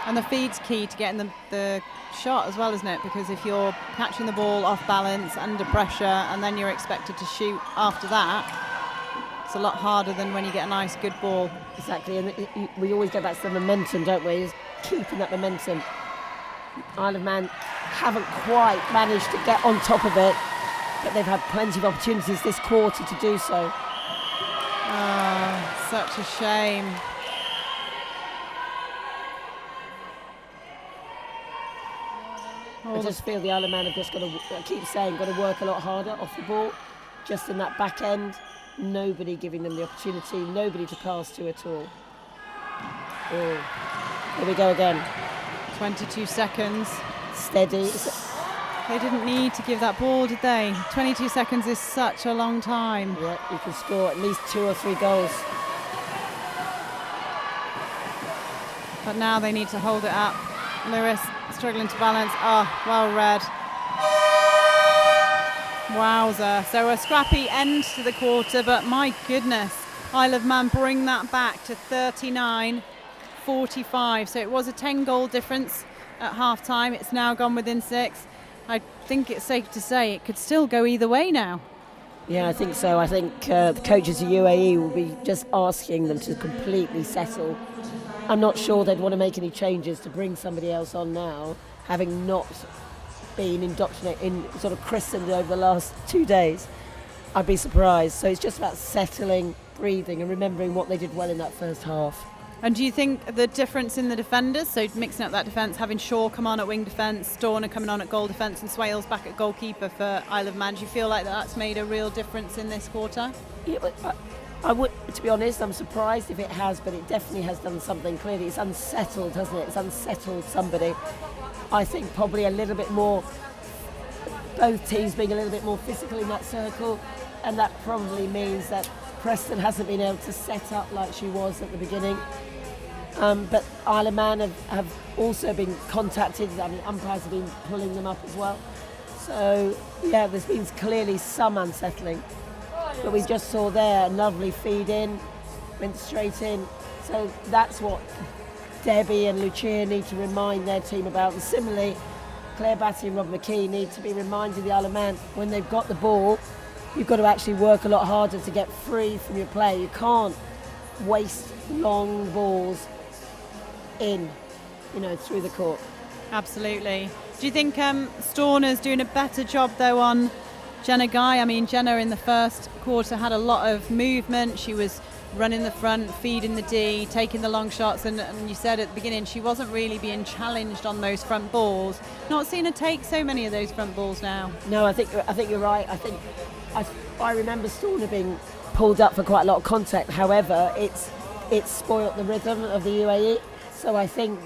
And the feed's key to getting the shot as well, isn't it? Because if you're catching the ball off balance, under pressure, and then you're expected to shoot after that, it's a lot harder than when you get a nice, good ball. Exactly, and we always go back to the momentum, don't we? Just keeping that momentum. Isle of Man haven't quite managed to get on top of it, but they've had plenty of opportunities this quarter to do so. Oh, such a shame. I just feel the Isle of Man have just got to, I keep saying, got to work a lot harder off the ball, just in that back end. Nobody giving them the opportunity, nobody to pass to at all. Oh, here we go again. 22 seconds. Steady. They didn't need to give that ball, did they? 22 seconds is such a long time. Yeah, you can score at least 2 or 3 goals. But now they need to hold it up. Lewis struggling to balance. Oh, well read. Wowza. So a scrappy end to the quarter, but my goodness, Isle of Man bring that back to 39-45. So it was a 10-goal difference at half-time. It's now gone within 6. I think it's safe to say it could still go either way now. Yeah, I think so. I think the coaches of UAE will be just asking them to completely settle. I'm not sure they'd want to make any changes to bring somebody else on now, having not been indoctrinated, sort of christened over the last 2 days. I'd be surprised. So it's just about settling, breathing, and remembering what they did well in that first half. And do you think the difference in the defenders, so mixing up that defence, having Shaw come on at wing defence, Storner coming on at goal defence, and Swales back at goalkeeper for Isle of Man, do you feel like that's made a real difference in this quarter? Yeah, I would, to be honest, I'm surprised if it has, but it definitely has done something. Clearly, it's unsettled, hasn't it? It's unsettled somebody. I think probably a little bit more, both teams being a little bit more physical in that circle, and that probably means that Preston hasn't been able to set up like she was at the beginning. But Isle of Man have also been contacted. I mean, umpires have been pulling them up as well. So, yeah, there's been clearly some unsettling. But we just saw there a lovely feed in, went straight in. So that's what Debbie and Lucia need to remind their team about. And similarly, Claire Batty and Rob McKee need to be reminded the Isle of Man, when they've got the ball, you've got to actually work a lot harder to get free from your play. You can't waste long balls in, through the court. Absolutely. Do you think Storner's doing a better job, though, on Jenna Guy? I mean, Jenna in the first quarter had a lot of movement. She was running the front, feeding the D, taking the long shots, and you said at the beginning she wasn't really being challenged on those front balls. Not seeing her take so many of those front balls now. No, I think you're right. I remember Storner being pulled up for quite a lot of contact. However, it's spoilt the rhythm of the UAE. So I think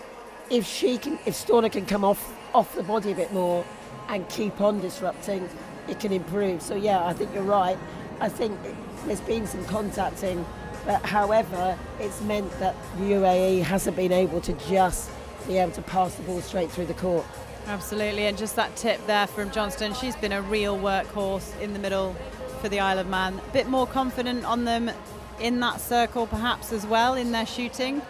if Storner can come off the body a bit more and keep on disrupting, it can improve. So yeah, I think you're right. I think there's been some contacting, but however, it's meant that the UAE hasn't been able to just be able to pass the ball straight through the court. Absolutely, and just that tip there from Johnston, she's been a real workhorse in the middle for the Isle of Man. A bit more confident on them in that circle perhaps as well in their shooting.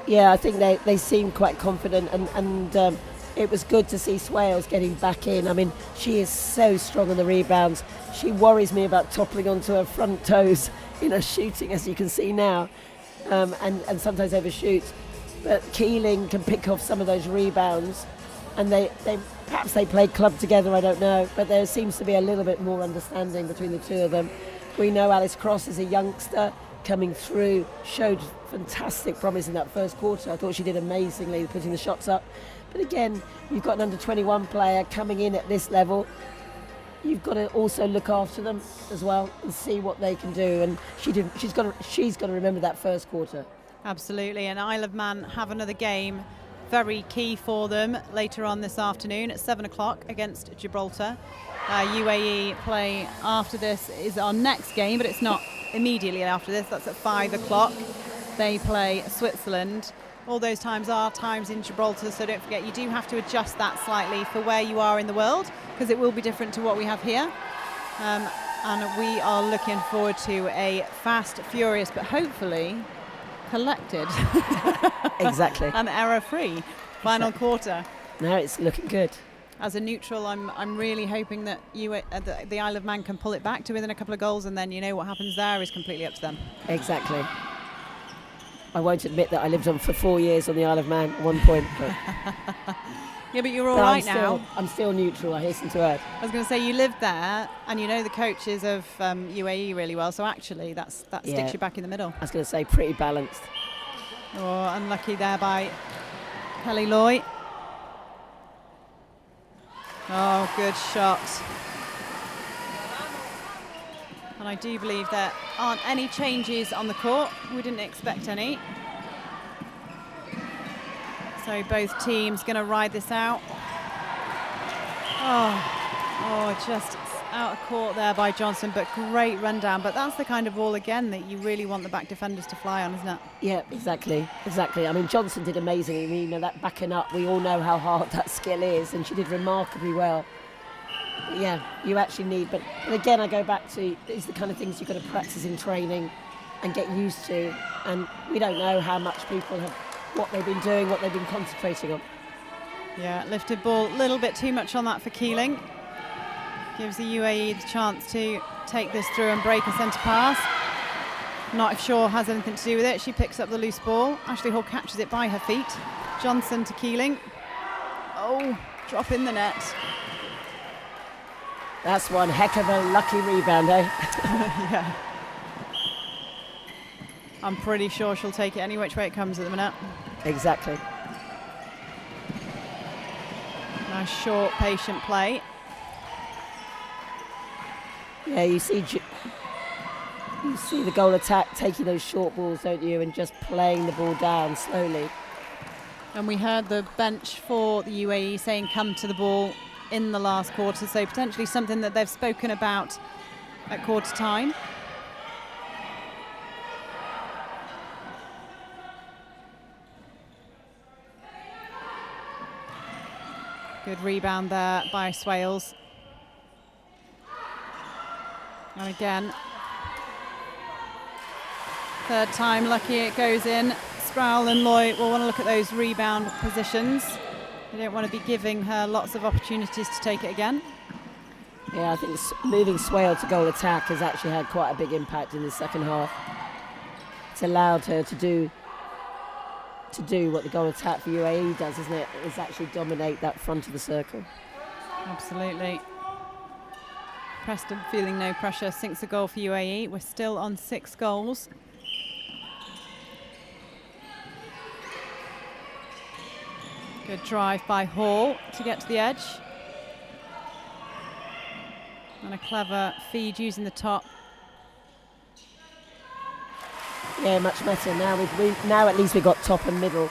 Yeah, I think they seem quite confident, and it was good to see Swales getting back in. I mean, she is so strong on the rebounds. She worries me about toppling onto her front toes in her shooting, as you can see now, and sometimes overshoots. But Keeling can pick off some of those rebounds, and they perhaps they play club together, I don't know, but there seems to be a little bit more understanding between the two of them. We know Alice Cross is a youngster coming through, showed fantastic promise in that first quarter. I thought she did amazingly putting the shots up. But again, you've got an under-21 player coming in at this level. You've got to also look after them as well and see what they can do. And she's got to remember that first quarter. Absolutely. And Isle of Man have another game, very key for them later on this afternoon at 7 o'clock against Gibraltar. UAE play after this is our next game, but it's not immediately after this. That's at 5 o'clock. They play Switzerland. All those times are times in Gibraltar, so don't forget you do have to adjust that slightly for where you are in the world, because it will be different to what we have here. And we are looking forward to a fast, furious, but hopefully collected exactly and error-free final quarter. No, it's looking good. As a neutral, I'm really hoping that the Isle of Man can pull it back to within a couple of goals, and then what happens there is completely up to them. Exactly. I won't admit that I lived on for 4 years on the Isle of Man at one point. But yeah, but you're all right now. I'm still neutral, I hasten to add. I was going to say, you lived there and you know the coaches of UAE really well, so actually that sticks you back in the middle. I was going to say pretty balanced. Oh, unlucky there by Kelly Loy. Oh, good shot. And I do believe there aren't any changes on the court. We didn't expect any. So both teams going to ride this out. Oh, just out of court there by Johnson, but great rundown. But that's the kind of ball, again, that you really want the back defenders to fly on, isn't it? Yeah, exactly. I mean, Johnson did amazingly. I mean, that backing up, we all know how hard that skill is, and she did remarkably well. But yeah, you actually need, but again, I go back to, these are the kind of things you've got to practice in training and get used to, and we don't know how much people have, what they've been doing, what they've been concentrating on. Yeah, lifted ball, a little bit too much on that for Keeling. Gives the UAE the chance to take this through and break a centre pass. Not if Shaw has anything to do with it. She picks up the loose ball. Ashley Hall catches it by her feet. Johnson to Keeling. Oh, drop in the net. That's one heck of a lucky rebound, eh? Yeah. I'm pretty sure she'll take it any which way it comes at the minute. Exactly. Nice short, patient play. Yeah, you see the goal attack taking those short balls, don't you, and just playing the ball down slowly. And we heard the bench for the UAE saying come to the ball in the last quarter, so potentially something that they've spoken about at quarter time. Good rebound there by Swales. And again, third time lucky it goes in. Sproul and Loy will want to look at those rebound positions. They don't want to be giving her lots of opportunities to take it again. Yeah, I think moving Swale to goal attack has actually had quite a big impact in the second half. It's allowed her to do what the goal attack for UAE does, isn't it? Is actually dominate that front of the circle. Absolutely. Preston feeling no pressure, sinks a goal for UAE. We're still on 6 goals. Good drive by Hall to get to the edge. And a clever feed using the top. Yeah, much better. Now at least we've got top and middle,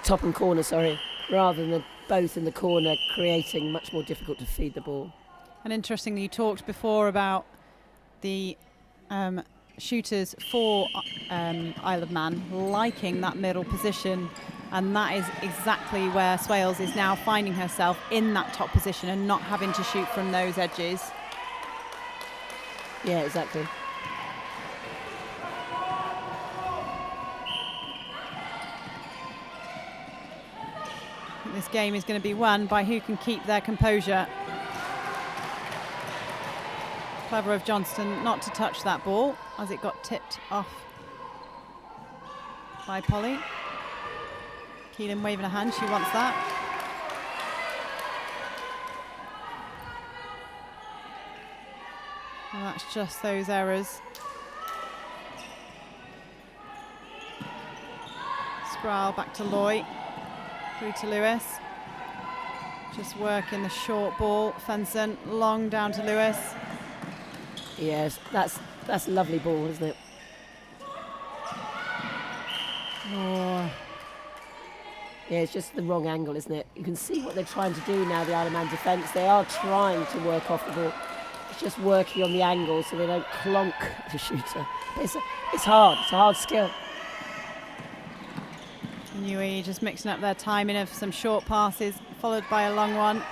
top and corner, sorry, rather than both in the corner, creating much more difficult to feed the ball. And interestingly, you talked before about the shooters for Isle of Man liking that middle position, and that is exactly where Swales is now finding herself, in that top position and not having to shoot from those edges. Yeah, exactly. This game is going to be won by who can keep their composure. Clever of Johnston not to touch that ball as it got tipped off by Polly. Keelan waving a hand, she wants that. And that's just those errors. Sproul back to Loy. Through to Lewis. Just working the short ball. Fenson long down to Lewis. Yes, that's a lovely ball, isn't it? Oh. Yeah, it's just the wrong angle, isn't it? You can see what they're trying to do now, the Isle of Man defence. They are trying to work off the ball. It's just working on the angle so they don't clonk the shooter. It's hard. It's a hard skill. And UAE just mixing up their timing of some short passes, followed by a long one.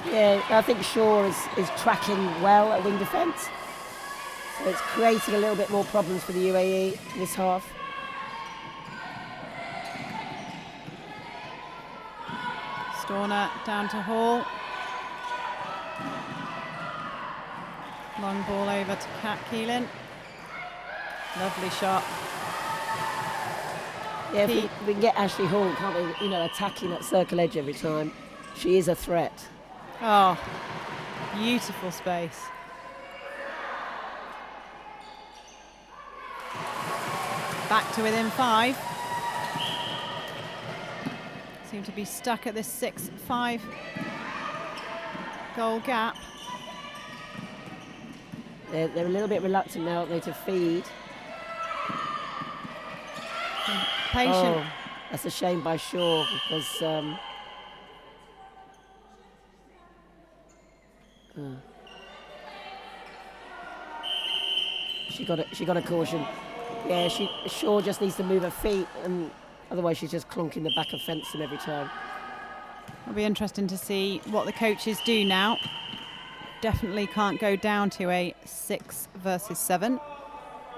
Yeah, I think Shaw is tracking well at wing defence. So it's creating a little bit more problems for the UAE this half. Storner down to Hall. Long ball over to Kat Keelan. Lovely shot. Yeah, if we can get Ashley Hall, can't we? Attacking that circle edge every time. She is a threat. Oh, beautiful space. Back to within 5. Seem to be stuck at this 6-5 goal gap. They're a little bit reluctant now, aren't they, to feed. Patient. Oh, that's a shame by Shaw because she got a caution. Yeah, Shaw just needs to move her feet, and otherwise she's just clunking the back of Fenson every time. It'll be interesting to see what the coaches do now. Definitely can't go down to a 6 versus 7.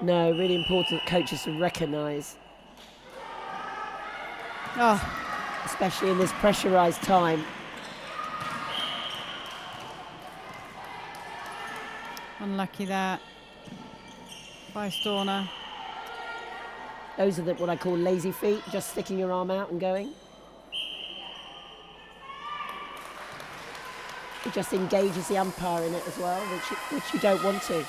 No, really important coaches to recognise. Oh, especially in this pressurised time. unlucky there by Storner. Those are what I call lazy feet, just sticking your arm out and going. it just engages the umpire in it as well, which you don't want to.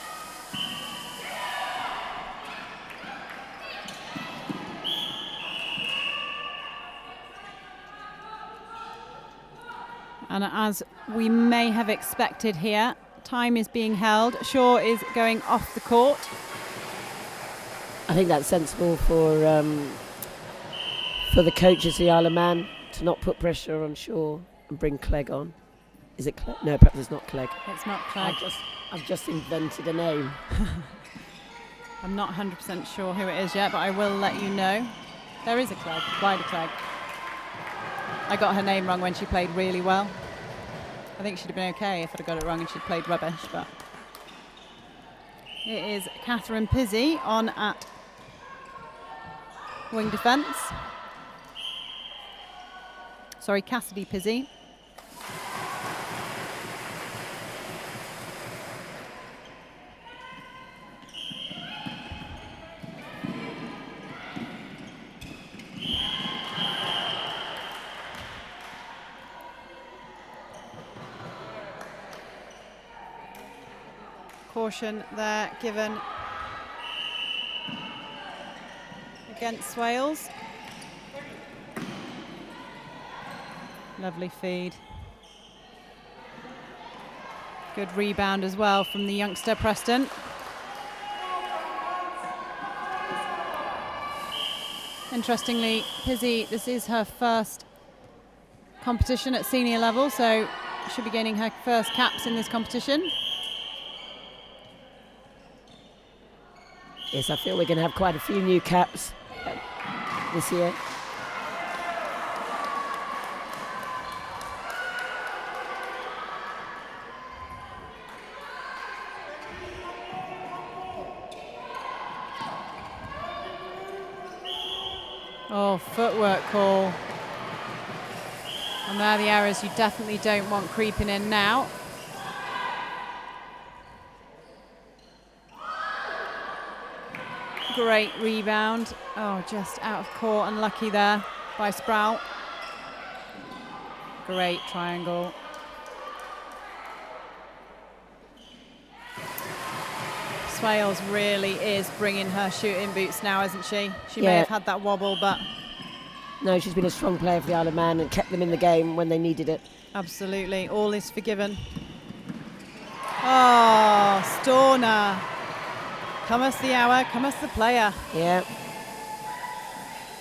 And as we may have expected here, time is being held. Shaw is going off the court. I think that's sensible for the coaches, the Isle of Man, to not put pressure on Shaw and bring Clegg on. Is it Clegg? No, perhaps it's not Clegg. It's not Clegg. I've just invented a name. I'm not 100% sure who it is yet, but I will let you know. There is a Clegg, Vida Clegg. I got her name wrong when she played really well. I think she'd have been okay if I'd have got it wrong and she'd played rubbish, but it is Catherine Pizzi on at wing defence. Sorry, Cassidy Pizzi. Caution there given against Wales. Lovely feed. Good rebound as well from the youngster Preston. Interestingly, Pizzi, this is her first competition at senior level, so she'll be gaining her first caps in this competition. Yes, I feel we're going to have quite a few new caps this year. Oh, footwork call. And there are the errors you definitely don't want creeping in now. Great rebound. Oh, just out of court, unlucky there by Sprout. Great triangle. Swales really is bringing her shooting boots now, isn't she? She may have had that wobble, but... No, she's been a strong player for the Isle of Man and kept them in the game when they needed it. Absolutely, all is forgiven. Oh, Storner. Cometh the hour, cometh the player. Yeah.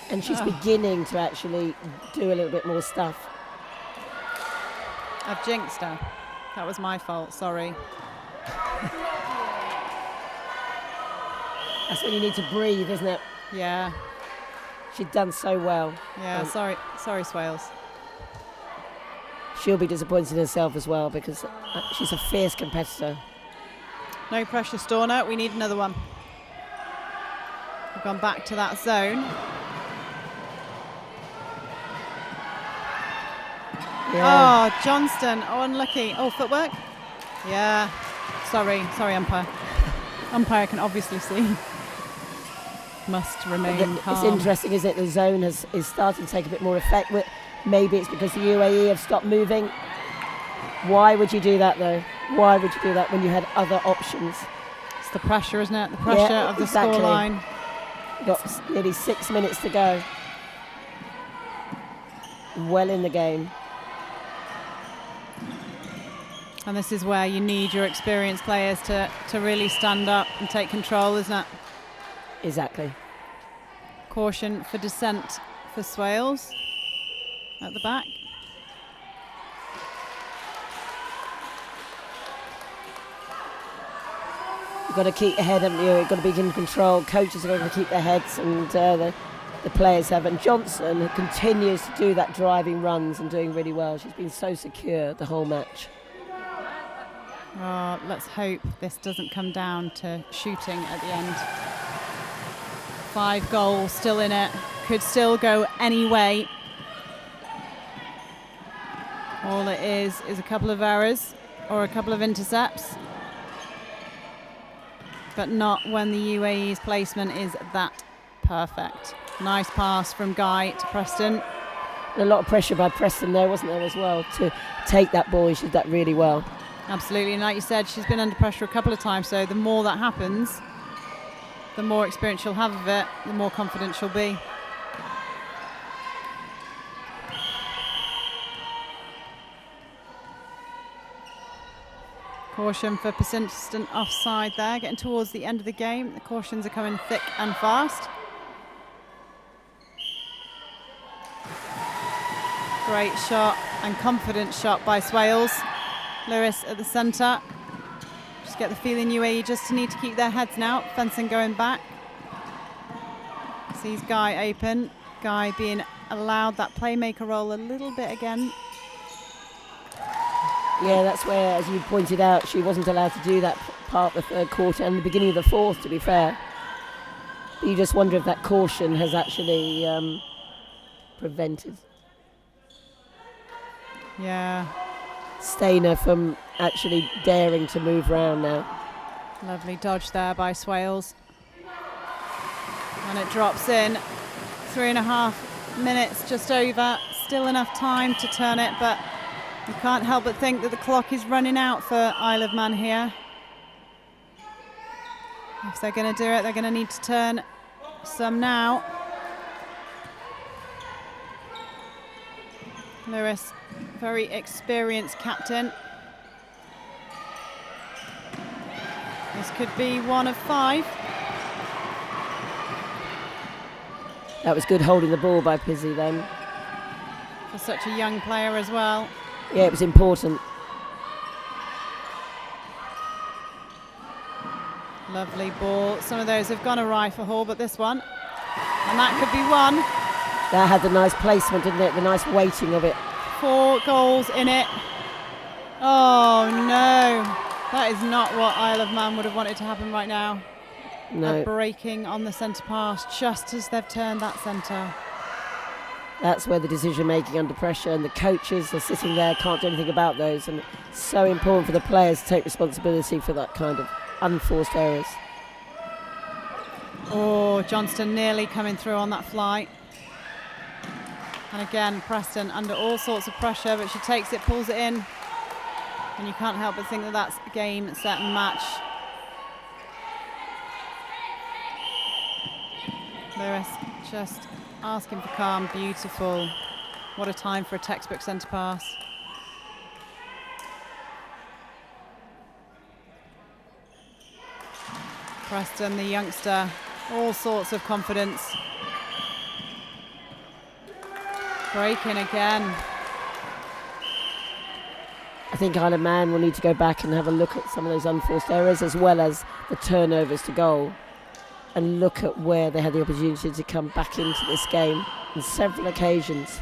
And she's beginning to actually do a little bit more stuff. I've jinxed her. That was my fault, sorry. That's when you need to breathe, isn't it? Yeah. She'd done so well. Yeah, sorry, Swales. She'll be disappointed in herself as well because she's a fierce competitor. No pressure, Storner. We need another one. We've gone back to that zone. Yeah. Oh, Johnston. Oh, unlucky. Oh, footwork. Yeah. Sorry, umpire. Umpire can obviously see. Must remain calm. It's interesting, isn't it? The zone is starting to take a bit more effect. Maybe it's because the UAE have stopped moving. Why would you do that, though? Why would you do that when you had other options? It's the pressure, isn't it? The pressure of the scoreline. Got nearly 6 minutes to go. Well in the game. And this is where you need your experienced players to really stand up and take control, isn't it? Exactly. Caution for descent for Swales at the back. You've got to keep your head, haven't you? You've got to be in control. Coaches are going to keep their heads, and the players have. And Johnson continues to do that driving runs and doing really well. She's been so secure the whole match. Oh, let's hope this doesn't come down to shooting at the end. 5 goals still in it. Could still go any way. All it is a couple of errors or a couple of intercepts. But not when the UAE's placement is that perfect. Nice pass from Guy to Preston. And a lot of pressure by Preston there, wasn't there, as well, to take that ball. She did that really well. Absolutely, and like you said, she's been under pressure a couple of times, so the more that happens, the more experience she'll have of it, the more confident she'll be. Caution for persistent offside there, getting towards the end of the game. The cautions are coming thick and fast. Great shot and confident shot by Swales. Lewis at the centre. Just get the feeling UAE just need to keep their heads now. Fencing going back. Sees Guy open. Guy being allowed that playmaker role a little bit again. Yeah, that's where, as you pointed out, she wasn't allowed to do that part of the third quarter and the beginning of the fourth, to be fair. But you just wonder if that caution has actually prevented Stainer from actually daring to move round now. Lovely dodge there by Swales. And it drops in. 3.5 minutes just over. Still enough time to turn it, but you can't help but think that the clock is running out for Isle of Man here. If they're going to do it, they're going to need to turn some now. Lewis, very experienced captain. This could be 1 of 5. That was good holding the ball by Pizzi then. For such a young player as well. Yeah, it was important. Lovely ball. Some of those have gone awry for Hall, but this one, and that could be 1. That had the nice placement, didn't it? The nice weighting of it. 4 goals in it. Oh no, that is not what Isle of Man would have wanted to happen right now. No. A breaking on the centre pass just as they've turned that centre. That's where the decision making under pressure, and the coaches are sitting there, can't do anything about those, and it's so important for the players to take responsibility for that kind of unforced errors. Oh, Johnston nearly coming through on that flight. And again, Preston under all sorts of pressure, but she takes it, pulls it in, and you can't help but think that that's game, set and match. Lewis just asking for calm. Beautiful. What a time for a textbook centre pass. Preston, the youngster, all sorts of confidence. Breaking again. I think Isle of Man will need to go back and have a look at some of those unforced errors, as well as the turnovers to goal, and look at where they had the opportunity to come back into this game on several occasions.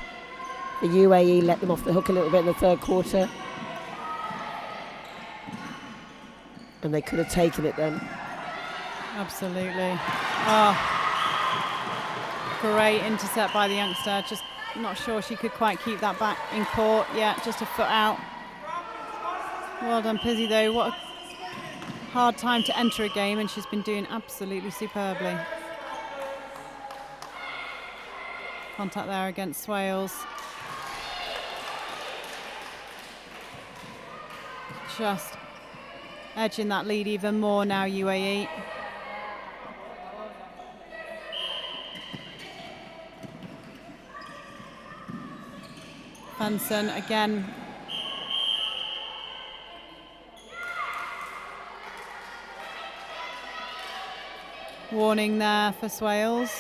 The UAE let them off the hook a little bit in the third quarter, and they could have taken it then. Absolutely. Oh, great intercept by the youngster. Just not sure she could quite keep that back in court. Yeah, just a foot out. Well done, Pizzi, though. What a hard time to enter a game, and she's been doing absolutely superbly. Contact there against Swales. Just edging that lead even more now, UAE. Hansen again. Warning there for Swales.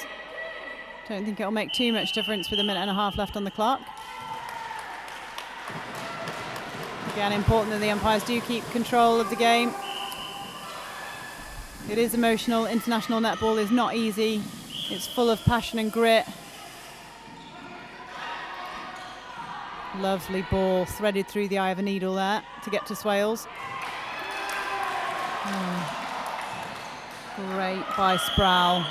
Don't think it'll make too much difference with 1.5 minutes left on the clock. Again, important that the umpires do keep control of the game. It is emotional. International netball is not easy. It's full of passion and grit. Lovely ball threaded through the eye of a needle there to get to Swales. Oh. Great by Sproul.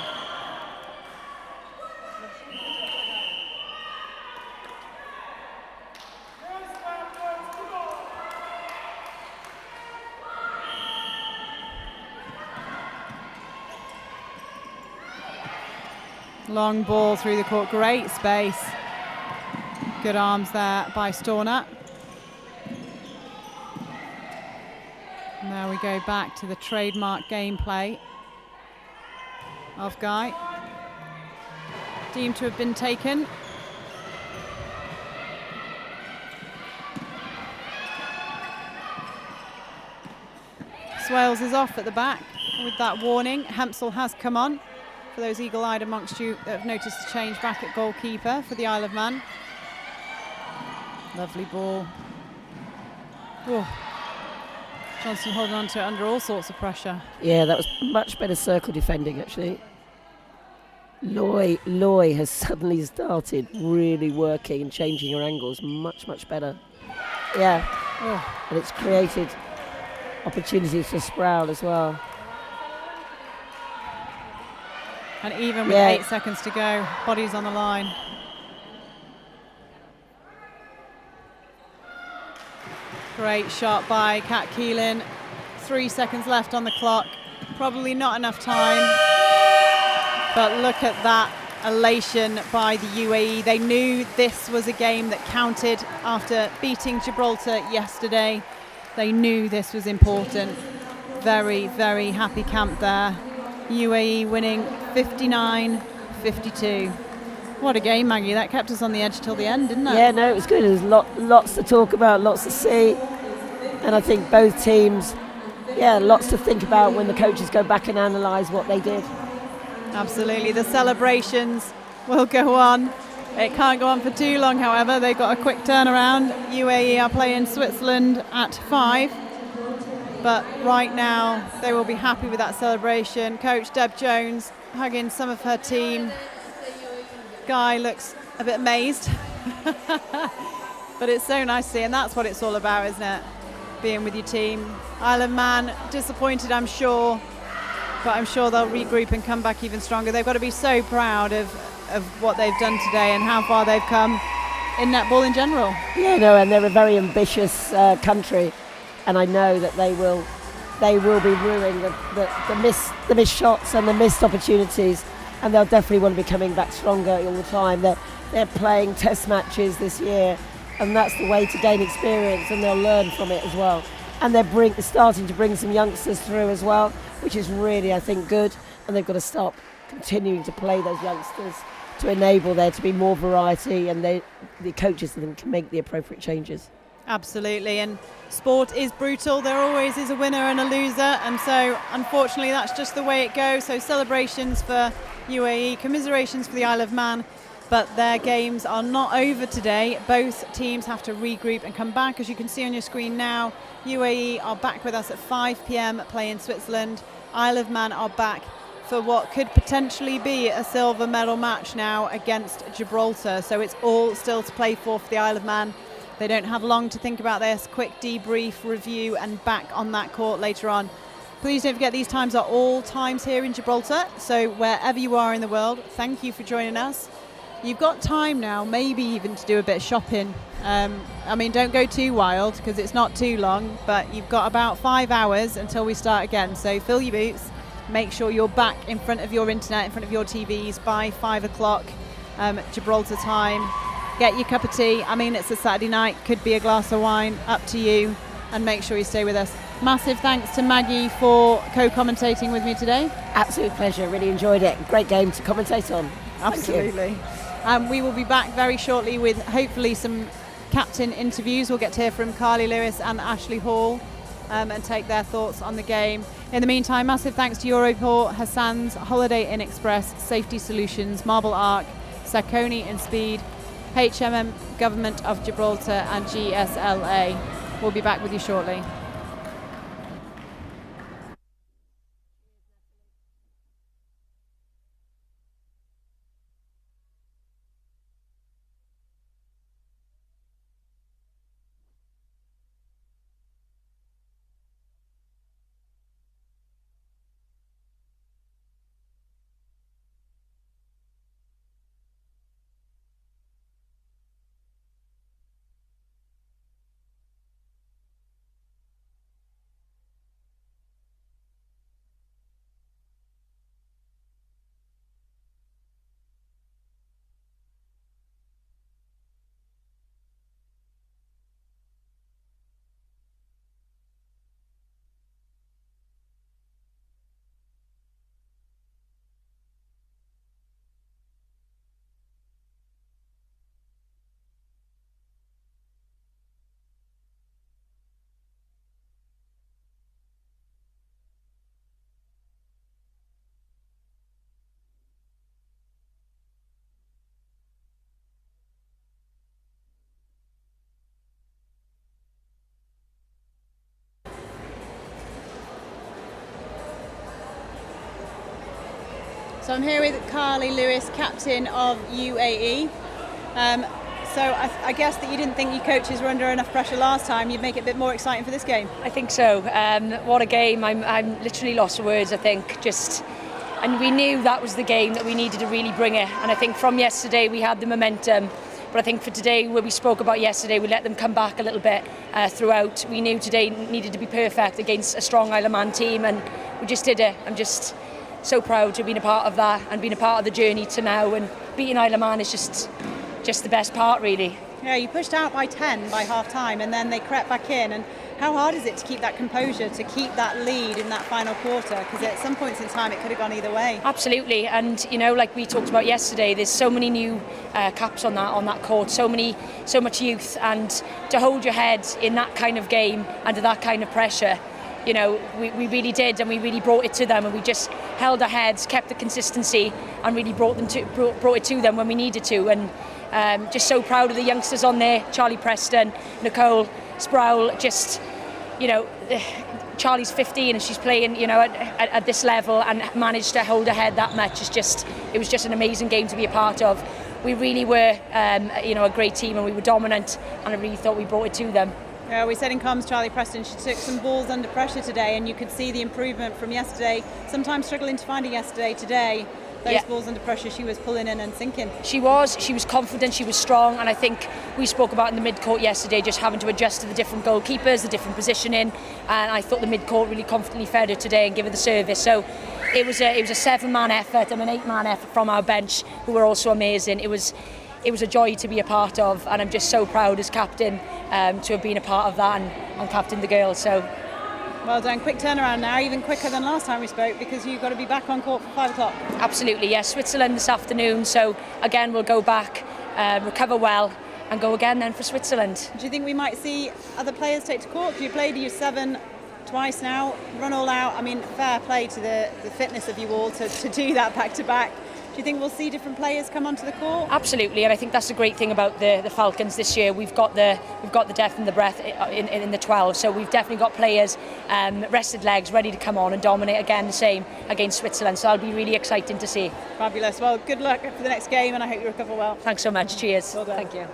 Long ball through the court, great space. Good arms there by Storner. Now we go back to the trademark gameplay of Guy. Deemed to have been taken. Swales is off at the back with that warning. Hempsel has come on. For those eagle-eyed amongst you that have noticed the change back at goalkeeper for the Isle of Man. Lovely ball. Oh. Johnson holding on to it under all sorts of pressure. Yeah, that was much better circle defending, actually. Loy has suddenly started really working and changing her angles much, much better. Yeah, and it's created opportunities for Sproul as well. And even with 8 seconds to go, bodies on the line. Great shot by Kat Keelan. 3 seconds left on the clock. Probably not enough time. But look at that elation by the UAE. They knew this was a game that counted after beating Gibraltar yesterday. They knew this was important. Very, very happy camp there. UAE winning 59-52. What a game, Maggie. That kept us on the edge till the end, didn't it? Yeah, no, it was good. There was lots to talk about, lots to see. And I think both teams, lots to think about when the coaches go back and analyse what they did. Absolutely. The celebrations will go on. It can't go on for too long, however. They've got a quick turnaround. UAE are playing Switzerland at 5. But right now, they will be happy with that celebration. Coach Deb Jones hugging some of her team. Guy looks a bit amazed. But it's so nice to see, and that's what it's all about, isn't it? Being with your team. Isle of Man, disappointed, I'm sure. But I'm sure they'll regroup and come back even stronger. They've got to be so proud of what they've done today and how far they've come in netball in general. Yeah, no, and they're a very ambitious country. And I know that they will be ruining the missed shots and the missed opportunities, and they'll definitely want to be coming back stronger all the time. They're playing test matches this year, and that's the way to gain experience, and they'll learn from it as well. And they're starting to bring some youngsters through as well, which is really, I think, good. And they've got to stop continuing to play those youngsters to enable there to be more variety, and the coaches then can make the appropriate changes. Absolutely, and sport is brutal. There always is a winner and a loser, and so unfortunately that's just the way it goes. So celebrations for UAE, commiserations for the Isle of Man, but their games are not over today. Both teams have to regroup and come back. As you can see on your screen now, UAE are back with us at 5 p.m. playing Switzerland. Isle of Man are back for what could potentially be a silver medal match now against Gibraltar. So it's all still to play for the Isle of Man. They don't have long to think about this. Quick debrief, review, and back on that court later on. Please don't forget these times are all times here in Gibraltar. So wherever you are in the world, thank you for joining us. You've got time now, maybe even to do a bit of shopping. Don't go too wild because it's not too long, but you've got about 5 hours until we start again. So fill your boots, make sure you're back in front of your internet, in front of your TVs by 5 o'clock Gibraltar time. Get your cup of tea. It's a Saturday night, could be a glass of wine, up to you, and make sure you stay with us. Massive thanks to Maggie for co-commentating with me today. Absolute pleasure, really enjoyed it. Great game to commentate on. Absolutely. We will be back very shortly with hopefully some captain interviews. We'll get to hear from Carly Lewis and Ashley Hall and take their thoughts on the game. In the meantime, massive thanks to Europort, Hassan's, Holiday Inn Express, Safety Solutions, Marble Arc, Saucony and Speed, HMM Government of Gibraltar and GSLA. We'll be back with you shortly. So I'm here with Carly Lewis, captain of UAE. So I guess that you didn't think your coaches were under enough pressure last time. You'd make it a bit more exciting for this game. I think so. What a game. I'm literally lost for words, I think. And we knew that was the game that we needed to really bring it. And I think from yesterday we had the momentum. But I think for today, where we spoke about yesterday, we let them come back a little bit throughout. We knew today needed to be perfect against a strong Isle of Man team, and we just did it. I'm just so proud to have been a part of that and been a part of the journey to now. And beating Isle of Man is just the best part, really. Yeah, you pushed out by 10 by half time, and then they crept back in. And how hard is it to keep that composure, to keep that lead in that final quarter? Because at some points in time, it could have gone either way. Absolutely, and like we talked about yesterday, there's so many new caps on that court, so much youth, and to hold your head in that kind of game under that kind of pressure. We really did, and we really brought it to them, and we just held our heads, kept the consistency, and really brought it to them when we needed to. And just so proud of the youngsters on there, Charlie Preston, Nicole Sproul. Charlie's 15 and she's playing, at this level and managed to hold her head that much. It was just an amazing game to be a part of. We really were, a great team, and we were dominant, and I really thought we brought it to them. Yeah, we said in comms, Charlie Preston, she took some balls under pressure today, and you could see the improvement from yesterday. Sometimes struggling to find it yesterday. Today, those balls under pressure, she was pulling in and sinking. She was confident, she was strong, and I think we spoke about in the mid-court yesterday just having to adjust to the different goalkeepers, the different positioning, and I thought the mid-court really confidently fed her today and gave her the service. So it was a 7-man effort and an 8-man effort from our bench, who were also amazing. It was a joy to be a part of, and I'm just so proud as captain to have been a part of that and captain the girls. So well done. Quick turnaround now, even quicker than last time we spoke, because you've got to be back on court for 5 o'clock. Absolutely, yes. Switzerland this afternoon, so again we'll go back, recover well, and go again then for Switzerland. Do you think we might see other players take to court? You played your 7 twice now, run all out. I mean, fair play to the fitness of you all to do that back to back. Do you think we'll see different players come onto the court? Absolutely, and I think that's the great thing about the Falcons this year. We've got the depth and the breadth in the 12, so we've definitely got players, rested legs, ready to come on and dominate again, the same against Switzerland. So that'll be really exciting to see. Fabulous. Well, good luck for the next game, and I hope you recover well. Thanks so much. Cheers. Well done. Thank you.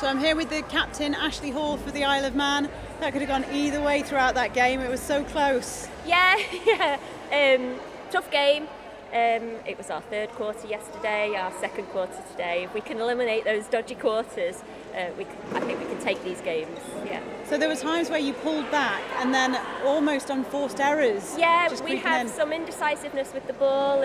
So I'm here with the captain, Ashley Hall, for the Isle of Man. That could have gone either way throughout that game. It was so close. Yeah. Tough game. It was our 3rd quarter yesterday, our 2nd quarter today. If we can eliminate those dodgy quarters, I think we can take these games. Yeah. So there were times where you pulled back and then almost unforced errors. Yeah, we have some indecisiveness with the ball,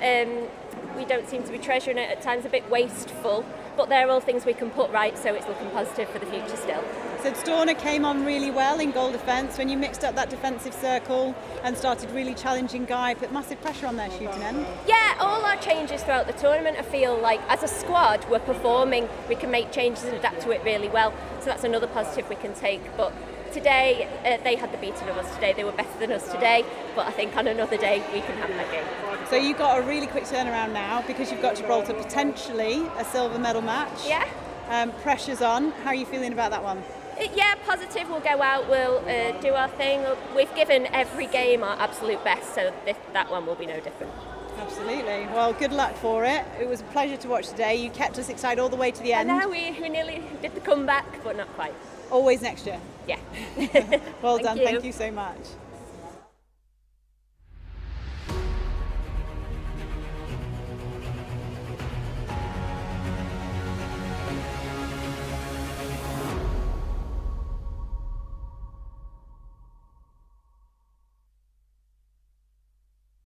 and we don't seem to be treasuring it at times, a bit wasteful. But they're all things we can put right, so it's looking positive for the future still. So Storner came on really well in goal defence. When you mixed up that defensive circle and started really challenging Guy, put massive pressure on their shooting end. Yeah, all our changes throughout the tournament, I feel like as a squad we're performing, we can make changes and adapt to it really well. So that's another positive we can take. But today, they had the beating of us today. They were better than us today, but I think on another day we can have that game. So you've got a really quick turnaround now, because you've got Gibraltar potentially a silver medal match. Yeah. Pressure's on. How are you feeling about that one? Yeah, positive. We'll go out, we'll do our thing. We've given every game our absolute best, so that one will be no different. Absolutely. Well, good luck for it. It was a pleasure to watch today. You kept us excited all the way to the end. I know, we nearly did the comeback, but not quite. Always next year. Yeah. Well done. Thank you. Thank you so much.